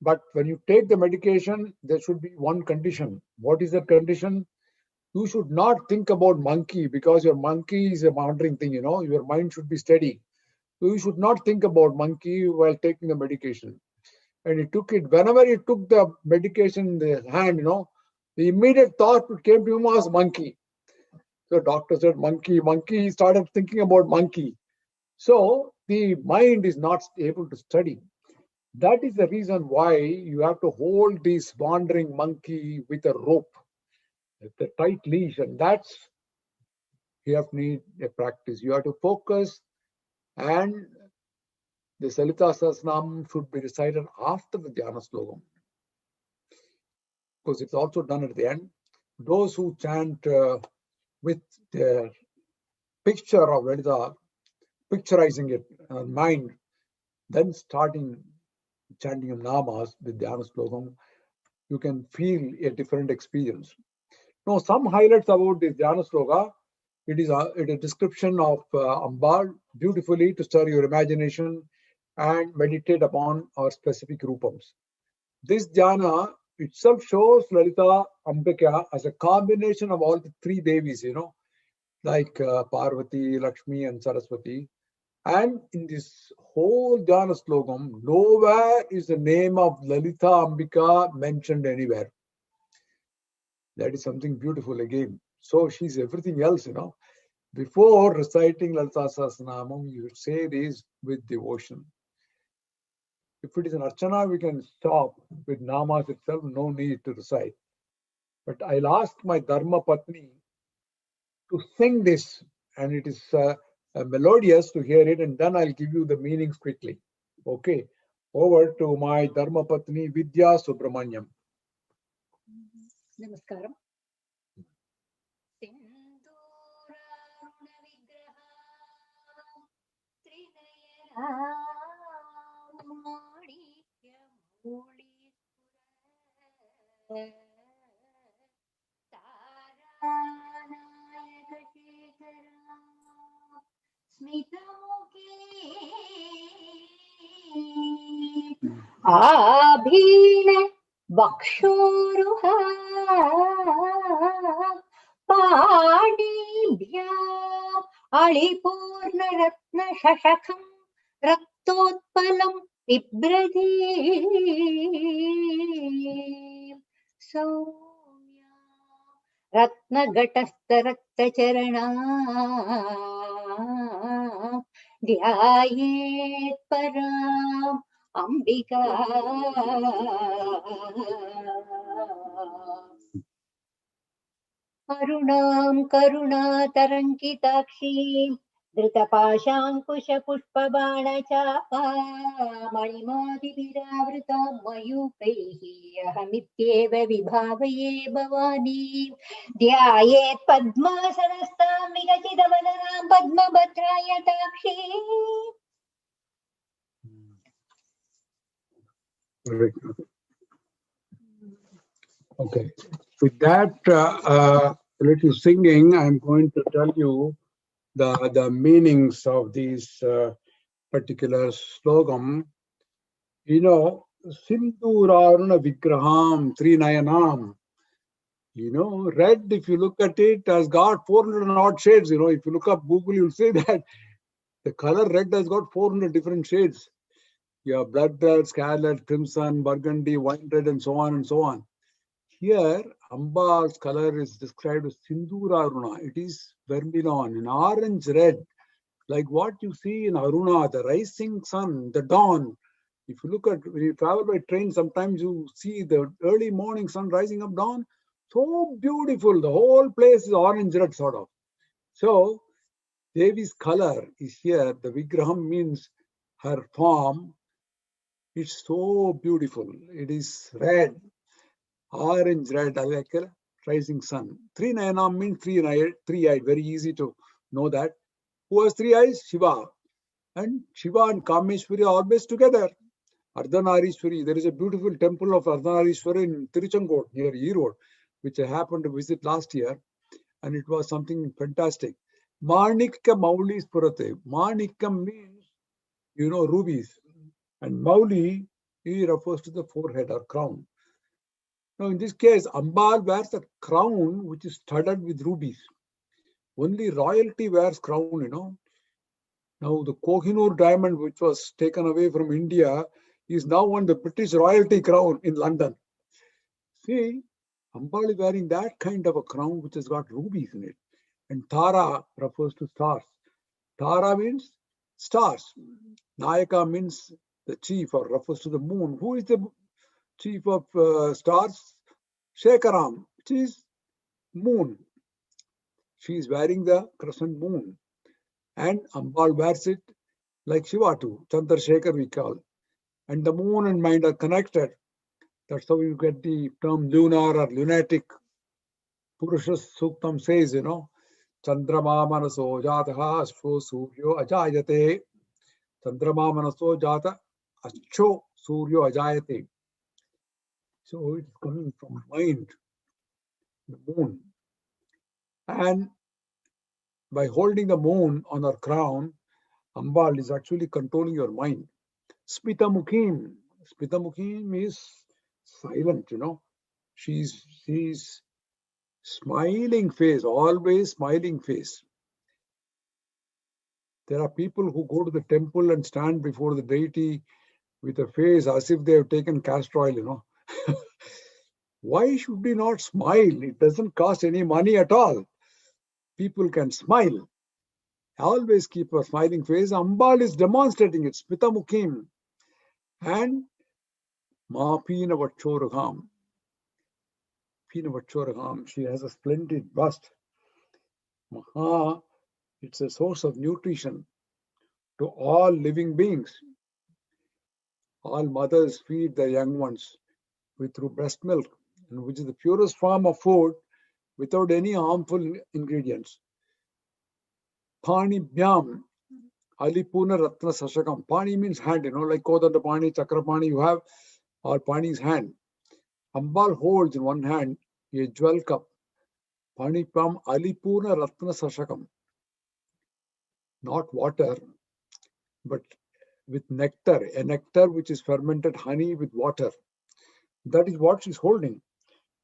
But when you take the medication, there should be one condition. What is that condition? You should not think about monkey, because your monkey is a wandering thing, you know. Your mind should be steady. So you should not think about monkey while taking the medication. And he took it, whenever he took the medication in the hand, you know, the immediate thought that came to him was monkey. So doctor said, monkey, monkey. He started thinking about monkey. So the mind is not able to study. That is the reason why you have to hold this wandering monkey with a rope, with a tight leash, and that's, you have to need a practice. You have to focus, and the Lalita Sahasranamam should be recited after the Dhyana slokam, because it's also done at the end. Those who chant with their picture of Lalita, picturizing it in mind, then starting chanting of namas with Dhyana slokam, you can feel a different experience. Now, some highlights about this Dhyana sloka. It is a description of Ambal beautifully to stir your imagination and meditate upon our specific rupams. This Dhyana itself shows Lalita Ambika as a combination of all the 3 Devis, you know, like Parvati, Lakshmi, and Saraswati. And in this whole Dhyana slokam, nowhere is the name of Lalita Ambika mentioned anywhere. That is something beautiful again. So she's everything else, Before reciting Lalita Sahasranamam, you should say this with devotion. If it is an Archana, we can stop with Namas itself, no need to recite. But I'll ask my Dharma Patni to sing this, and it is melodious to hear it, and then I'll give you the meanings quickly. Okay, over to my Dharma Patni Vidya Subramanyam. Namaskaram. आभीन वक्षोरुहा पाणिभ्याम् अळिपूर्णरत्नशशखम् रक्तोत्पलम् बिभ्रति Saumya रत्नघटस्थरक्तचरणा ध्यायेत् पराम् अम्बिका अरुणां करुणातरङ्किताक्षीं धृतपाशाङ्कुशपुष्पबाणचापा मणिमादिभिरावृतां मयूखैः अहमित्येव विभावये भवानीं ध्यायेत् पद्मासनस्तां विगचितवदनां पद्मभद्रायताक्षीम्. Okay. With that little singing, I'm going to tell you the meanings of these particular slogam. Sindhuraruna Vigraham Trinayanam. Red, if you look at it, has got 400 odd shades. If you look up Google, you'll see that the color red has got 400 different shades. You have blood red, scarlet, crimson, burgundy, wine red, and so on and so on. Here, Amba's color is described as Sindhura Aruna. It is vermilion, an orange red, like what you see in Aruna, the rising sun, the dawn. If you look at, when you travel by train, sometimes you see the early morning sun rising up dawn. So beautiful. The whole place is orange red, sort of. So, Devi's color is here. The Vigraham means her form. It's so beautiful. It is red. Orange red, like a rising sun. Trinayanam means three-eyed, very easy to know that. Who has three eyes? Shiva. And Shiva and Kameshwari are always together. Ardhanarishwari, there is a beautiful temple of Ardhanarishwari in Tiruchengood, near Erode, which I happened to visit last year, and it was something fantastic. Manikya Maulis Purate. Manikam means, rubies. And Mauli, he refers to the forehead or crown. Now, in this case, Ambal wears a crown which is studded with rubies. Only royalty wears crown, Now, the Kohinoor diamond, which was taken away from India, is now on the British royalty crown in London. See, Ambal is wearing that kind of a crown which has got rubies in it. And Tara refers to stars. Tara means stars. Nayaka means the chief, or refers to the moon. Who is the chief of stars? Shekaram, which is moon. She is wearing the crescent moon. And Ambal wears it like Shiva too. Chandrasekhar we call. And the moon and mind are connected. That's how you get the term lunar or lunatic. Purusha Suktam says, Chandrama manaso jataha ashvo suryo ajayate. Chandrama manaso jata ashcho suryo ajayate. So it's coming from mind, the moon. And by holding the moon on her crown, Ambal is actually controlling your mind. Smita Mukhim. Smita Mukhim is silent, She's smiling face, always smiling face. There are people who go to the temple and stand before the deity with a face as if they have taken castor oil, Why should we not smile? It doesn't cost any money at all. people can smile. Always keep a smiling face. Ambal is demonstrating it. Smita Mukhim. And Mapina Vachoragam. Pina Vachoragam. She has a splendid bust. Maha, it's a source of nutrition to all living beings. All mothers feed their young ones through breast milk, and which is the purest form of food without any harmful ingredients. Pani Bhyam, Alipuna Ratna Sashakam. Pani means hand, like Kodanda Pani, Chakrapani, you have, or Pani's hand. Ambal holds in one hand a jewel cup. Pani Bhyam, Alipuna Ratna Sashakam. Not water, but with nectar, a nectar which is fermented honey with water. That is what she's holding.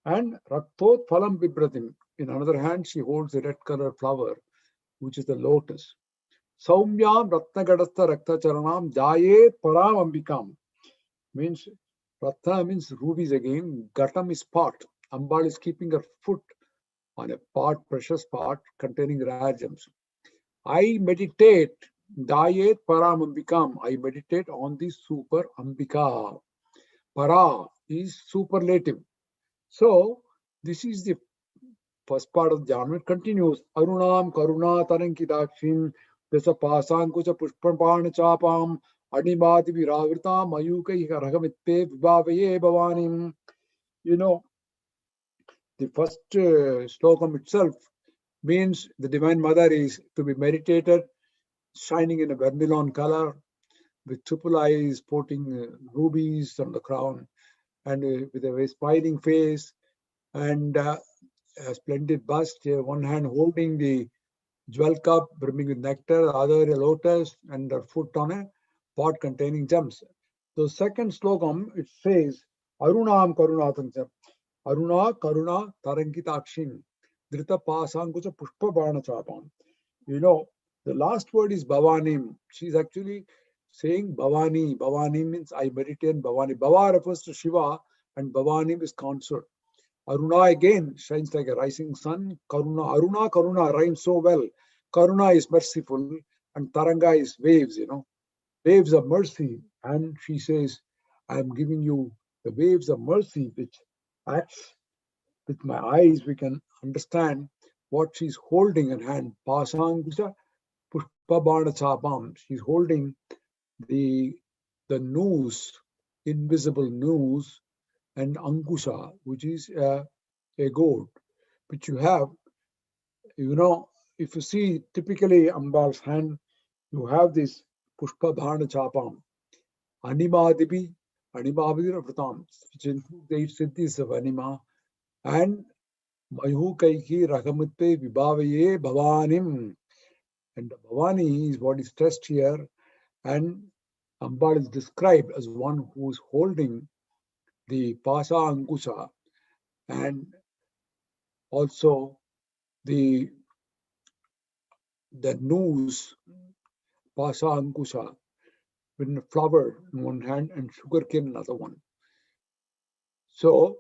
And Raktot Phalam Bibratim. In another hand, she holds a red colored flower, which is the lotus. Saumyam Ratnagadastha Rakta Charanam Jayet Param Ambikam. Means Ratna means rubies again. Gatam is pot. Ambal is keeping her foot on a pot, precious pot containing rare gems. I meditate. Jayet Param Ambikam. I meditate on the super Ambika. Para is superlative. So this is the first part of the Dhyana. It continues. Arunam Karuna Tarankidakshim Desa Pasankucha Pushpapana Chapam Adimati Viravrita Mayukai Ragamitte Vibhavaye Bhavanim. The first slokam itself means the Divine Mother is to be meditated, shining in a vermilion color, with triple eyes, sporting rubies on the crown, and with a very smiling face, and a splendid bust, one hand holding the jewel cup brimming with nectar, the other a lotus, and her foot on a pot containing gems. The second slokam, it says, Arunam Karunatansam, Aruna Karuna Tarankitakshim, Drita Pasankucha Pushpa Bana Chapam. The last word is Bhavanim. She's actually saying Bhavani. Bhavani means I meditate Bhavani. Bhava refers to Shiva, and Bhavani is consort. Aruna again shines like a rising sun. Karuna, Aruna, Karuna rhymes so well. Karuna is merciful, and Taranga is waves, waves of mercy. And she says, I am giving you the waves of mercy, which acts with my eyes. We can understand what she's holding in hand. Pasankucha Pushpabana Chapam. She's holding the noose, invisible noose, and Ankusha, which is a goat, which you have, if you see typically Ambal's hand, you have this Pushpa Bhana Chapam, Animadibi, Animabhira Vratam, which includes the 8 siddhis of Anima, and Mayhu Kaiki Ragamitte Vibhavaye Bhavanim. And the Bhavani is what is stressed here, and Ambal is described as one who is holding the Pasa Ankusha and also the noose, Pasa Ankusha, with a flower in one hand and sugarcane in another one. So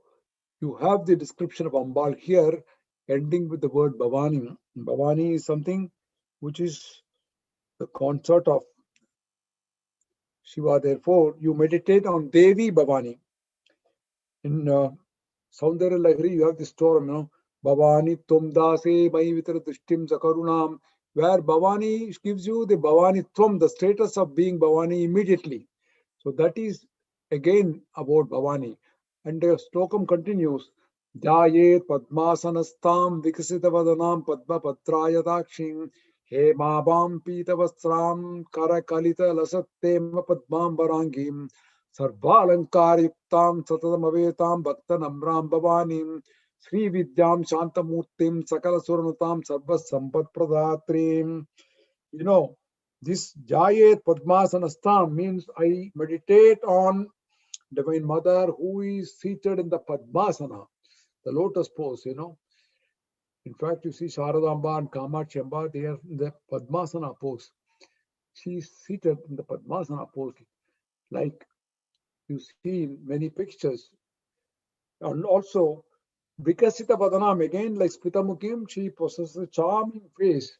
you have the description of Ambal here ending with the word Bhavani. Bhavani is something which is the consort of Shiva. Therefore, you meditate on Devi Bhavani. In Saundarya Lahiri, you have this story, Bhavani Tum Dase Mai Vitra Drishtim Zakarunam, where Bhavani gives you the Bhavani Tum, the status of being Bhavani immediately. So that is again about Bhavani. And the slokam continues, Jayet Padmasanastam Vikasitavadanam Padma Patrayadakshim He Mabam Pitavastram Karakalita Lasattema Padmam Barangim Sarvalankar Yuktam Satatam Avetam Bhakta Namram Bhavanim Sri Vidyam Shantamurtim Sakala Suranatam Sarva Sampat Pradatrim. This Jayet Padmasanastam means I meditate on Divine Mother who is seated in the Padmasana, the lotus pose, In fact, you see Sharadamba and Kamachamba, they are in the Padmasana pose. She is seated in the Padmasana pose, like you see in many pictures. And also, Vikasita Padanam, again like Spitamukhim, she possesses a charming face,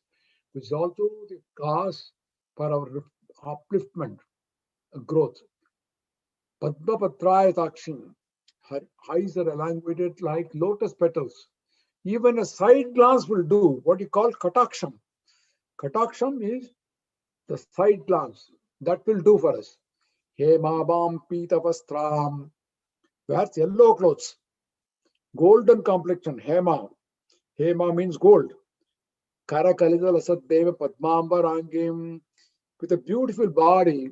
which is also the cause for our upliftment, growth. Padma Patraya Takshim, her eyes are elongated like lotus petals. Even a side glance will do, what you call kataksham. Kataksham is the side glance. That will do for us. Hemabam Pita Vastram, wears yellow clothes. Golden complexion, Hema. Hema means gold. Karakalida Lasat Deva Padmambarangim, with a beautiful body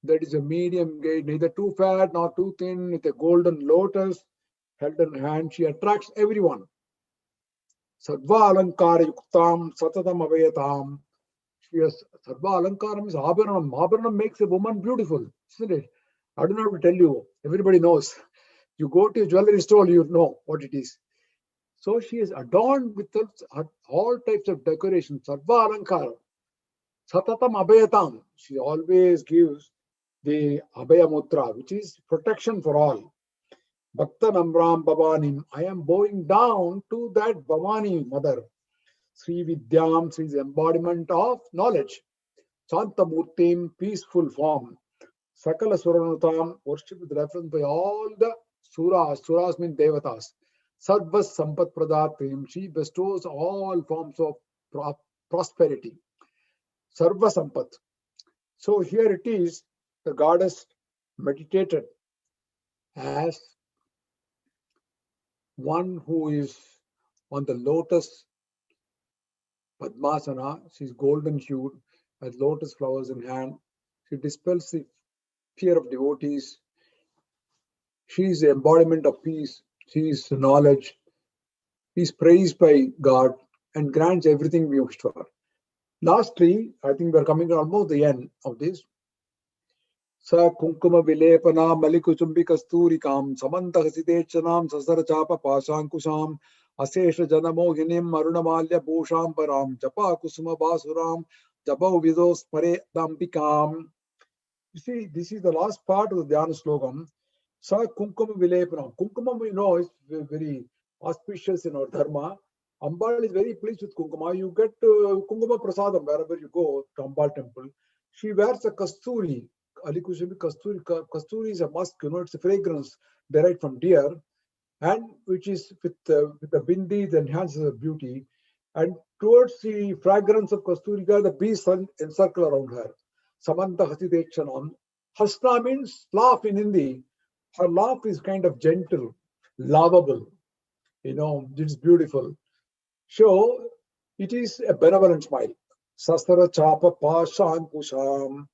that is a medium gait, neither too fat nor too thin, with a golden lotus held in hand. She attracts everyone. Sadva Alankara Yuktam Satatam Avayatam. She has Sadva Alankara means Abharanam. Abharanam makes a woman beautiful, isn't it? I don't have to tell you. Everybody knows. You go to a jewelry store, you know what it is. So she is adorned with all types of decoration. Sarva Alankara. Satatam Abhayatam. She always gives the Abhaya Mutra, which is protection for all. Bhakta Namram Bhavanim. I am bowing down to that Bhavani mother. Sri Vidyam, Sri's embodiment of knowledge. Chantamurtim, peaceful form. Sakala Suranutam, worship with reference by all the Suras. Suras mean Devatas. Sarvas Sampat Pradatim, she bestows all forms of prosperity. Sarva Sampat. So here it is, the goddess meditated as one who is on the lotus Padmasana. She's golden hued, has lotus flowers in hand. She dispels the fear of devotees. She is the embodiment of peace. She is knowledge. She is praised by God and grants everything we wish for. Lastly, I think we are coming almost the end of this. Sa kunkuma vilepana malikuchumbi kasturikam samanta hasitechanam sasara chapa pasankusham asesha janamohinim marunamalya bhusham param japa kusuma basuram japa vidos pare dampikam. You see, this is the last part of the Dhyana slokam. Sa kunkuma vilepana. Kunkuma, we know, is very auspicious in our dharma. Ambal is very pleased with kunkuma. You get kunkuma prasadam wherever you go to Ambal temple. She wears a kasturi. Alikushami kasturi. Kasturi is a musk, it's a fragrance derived from deer, and which is with the bindi that enhances her beauty. And towards the fragrance of kasturi, the bees encircle around her. Samanta Hasitechanam. Hasna means laugh in Hindi. Her laugh is kind of gentle, lovable. It's beautiful. So it is a benevolent smile. Sastara Chapa Pashan Kusham.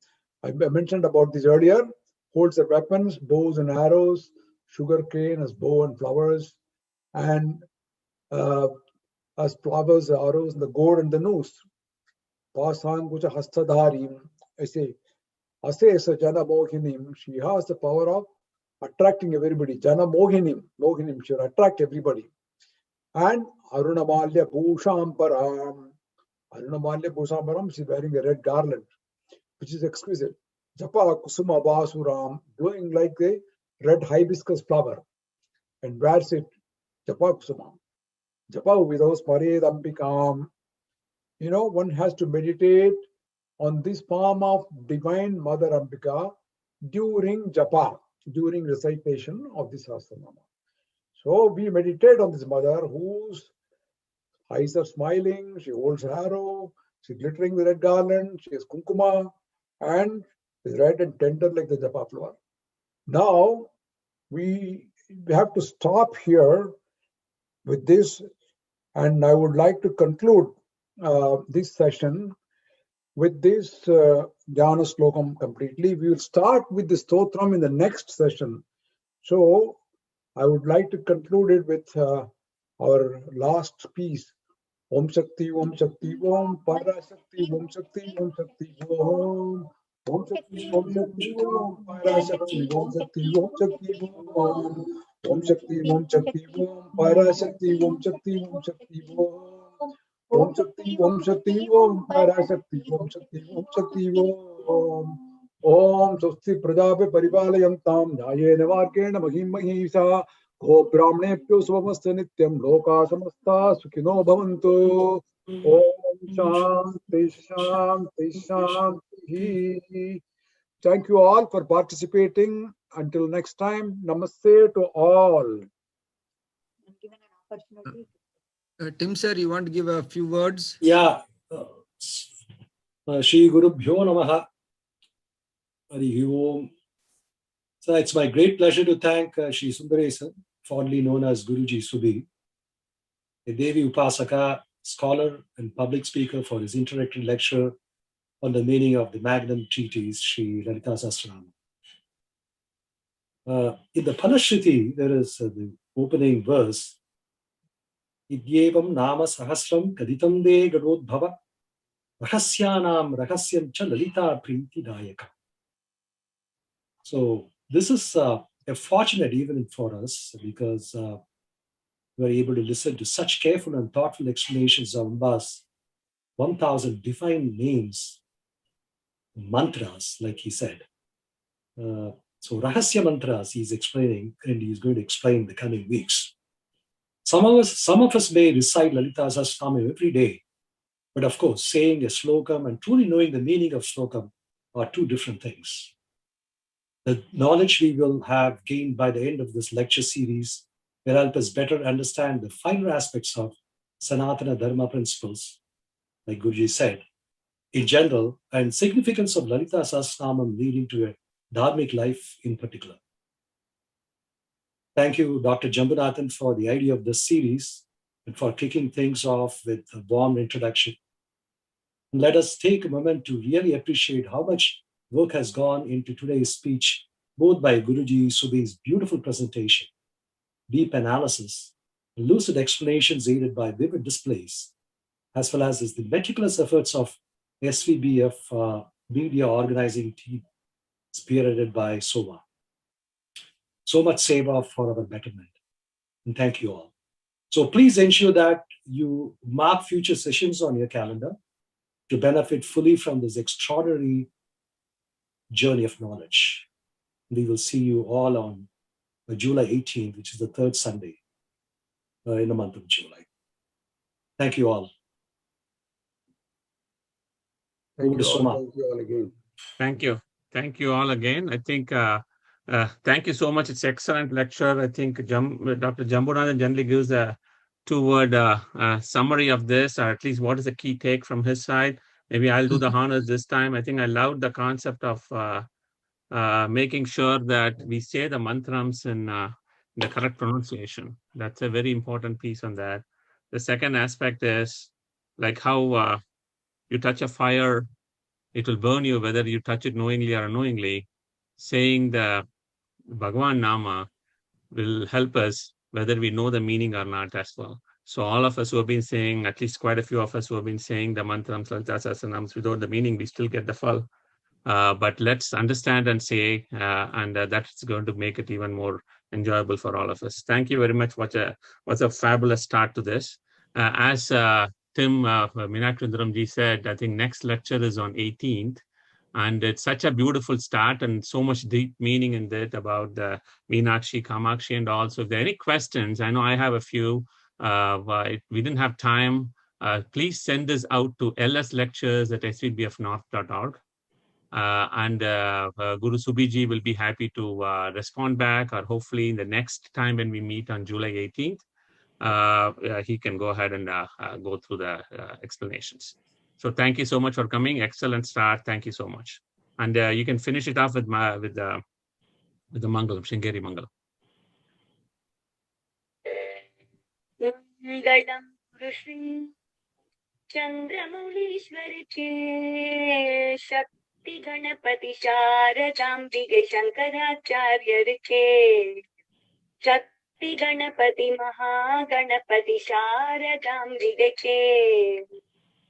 I mentioned about this earlier. Holds the weapons, bows and arrows, sugar cane as bow and flowers, and as flowers, the arrows, the gourd and the noose. Pasan Kucha Hastadharim. I say, Asesa Jana Mohinim. She has the power of attracting everybody. Jana Mohinim. Mohinim, she will attract everybody. And Arunamalya Bhusham Param. Arunamalya Bhusham Param, she's wearing a red garland, which is exquisite. Japa Kusuma Basuram, glowing like a red hibiscus flower, and wears it. Japa Kusuma. Japa Vidos Pare Dampikam. One has to meditate on this form of Divine Mother Ambika during japa, during recitation of the Sahasranama. So we meditate on this mother whose eyes are smiling, she holds an arrow, she's glittering with red garland, she has kunkuma, and is red and tender like the japa flower. Now we have to stop here with this, and I would like to conclude this session with this Dhyana slokam completely. We will start with the stotram in the next session. So I would like to conclude it with our last piece. Om Shakti, Om Shakti, Om Parashakti, Om Shakti, Om Shakti, Om. Om Shakti, Om Shakti, Om Parashakti, Om Shakti, Om Shakti, Om. Om Shakti, Om Shakti, Om Parashakti, Om Shakti, Om Shakti, Om. Om Shakti, Om Shakti, Om Parashakti, Om Shakti, Om Shakti, Om. Om Swasti Prajape Paripalayantam Nyayena Markena Mahim Mahisa Go Brahmanebhyo Swamaste Nityam Loka Samasta Sukhino Bhavantu. Om Shanti Shanti Shanti. Thank you all for participating. Until next time, namaste to all. Given an opportunity. Tim sir, you want to give a few words? Yeah. Shri Gurubhyo Namaha. Hari Om. So it's my great pleasure to thank Shri Sundaresan, fondly known as Guruji Subhi, a Devi Upasaka, scholar and public speaker, for his introductory lecture on the meaning of the Magnum treatise, Sri Lalitha Sahasranamam. In the Phalashruti, there is the opening verse, Idyevam nama sahasram kaditam de gadodbhava rahasyanam rahasyam cha lalita priti dayaka. So this is a fortunate even for us, because we are able to listen to such careful and thoughtful explanations of Amba's 1,000 defined names, mantras, like he said. So Rahasya mantras he's explaining, and he's going to explain the coming weeks. Some of us may recite Lalita Sahasranamam every day, but of course, saying a slokam and truly knowing the meaning of slokam are two different things. The knowledge we will have gained by the end of this lecture series will help us better understand the finer aspects of Sanatana Dharma principles, like Guruji said, in general, and significance of Lalita Sahasranamam leading to a dharmic life in particular. Thank you, Dr. Jambunathan, for the idea of this series and for kicking things off with a warm introduction. And let us take a moment to really appreciate how much work has gone into today's speech, both by Guruji Subhi's beautiful presentation, deep analysis, lucid explanations aided by vivid displays, as well as the meticulous efforts of SVBF media organizing team spearheaded by Sova. So much seva for our betterment. And thank you all. So please ensure that you mark future sessions on your calendar to benefit fully from this extraordinary journey of knowledge. We will see you all on July 18th, which is the third Sunday in the month of July. Thank you all. Thank you all. Soma. Thank you all again. Thank you. Thank you all again. I think, thank you so much. It's excellent lecture. I think Dr. Jambunathan generally gives a two-word summary of this, or at least what is the key take from his side. Maybe I'll do the honors this time. I think I loved the concept of making sure that we say the mantrams in the correct pronunciation. That's a very important piece on that. The second aspect is like how you touch a fire, it will burn you whether you touch it knowingly or unknowingly. Saying the Bhagavan Nama will help us whether we know the meaning or not as well. So all of us who have been saying, at least quite a few of us who have been saying the mantrams, Lalita Sahasranamams without the meaning, we still get the fall. But let's understand and say, and that's going to make it even more enjoyable for all of us. Thank you very much. What a fabulous start to this. As Tim Meenaksundaramji said, I think next lecture is on 18th. And it's such a beautiful start and so much deep meaning in it about the Meenakshi, Kamakshi, and all. So if there are any questions, I know I have a few. We didn't have time. Please send this out to lslectures@svbfnorth.org. And Guru Subhiji will be happy to respond back, or hopefully in the next time when we meet on July 18th, he can go ahead and go through the explanations. So thank you so much for coming. Excellent start. Thank you so much. And you can finish it off with the Mangalam, Sringeri Mangalam. Chandramulishwari Shakti Ganapati Sharadambige Shankaracharya Riche Shakti Ganapati Maha Ganapati Sharadambige Che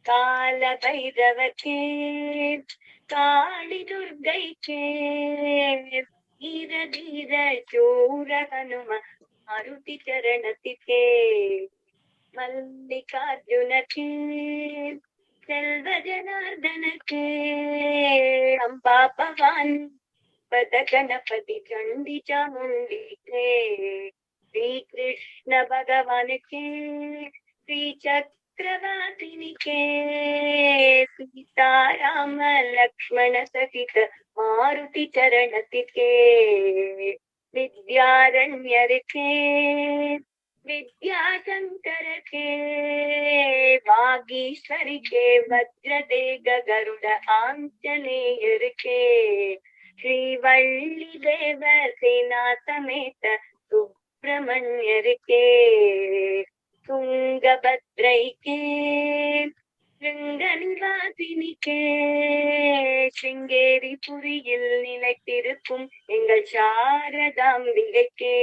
Kala Bhairava Che Kali Durgai Che Dhira Dhira Chora Hanuma Maruti Charanati Che Mallikarjuna Che Selva Janardana Che Amba Bhavan Pada Ganapati Chandi Chamundi Che Shri Krishna भगवान के श्री चक्रवासिनी के सीताराम लक्ष्मण सहित मारुति चरण के विद्यारण्यर के विद्याशंकर के वागीश्वर के वज्रदेग गरुड़ आंजनेयर के श्रीवल्ली देव सेना समेत सुब्रमण्यर के तुंगभद्रै के சிருங்கநிவாசினி கே சிங்கேரி புரியில் நிலைத்திருக்கும் எங்கள் சாரதாம்பிகைக்கே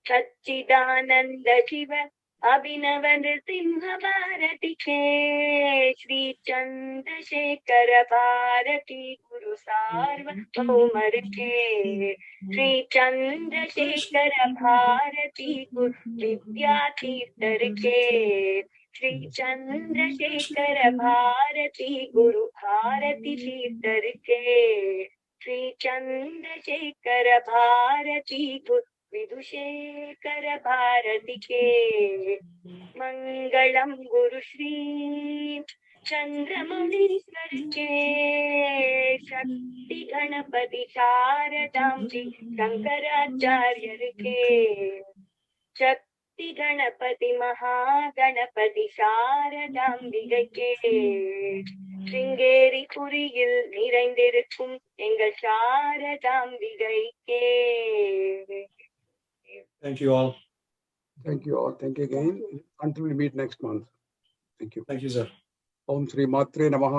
सच्चिदानंद शिव अभिनव नृसिंह भारती के श्री चंद्रशेखर भारती गुरु सार्वभौमर के श्री चंद्रशेखर भारती गुरु विद्यातीर्थर के श्री चंद्रशेखर भारती गुरु भारती तीर्थर के श्री चंद्रशेखर भारती गुरु विदुशेखर भारती के मंगलम गुरु श्री चंद्रमौलीश्वर के शक्ति गणपति शारदाम्बी शंकराचार्य के शक्ति गणपति महागणपति शारदाம்பிகை के சிங்கேரி புரியில் நிறைந்திருக்கும் எங்கள் சாரதாம்பிகைக்கே. Thank you all. Thank you all. Thank you again. Until we meet next month. Thank you. Thank you, sir. Om Sri Matre Namaha.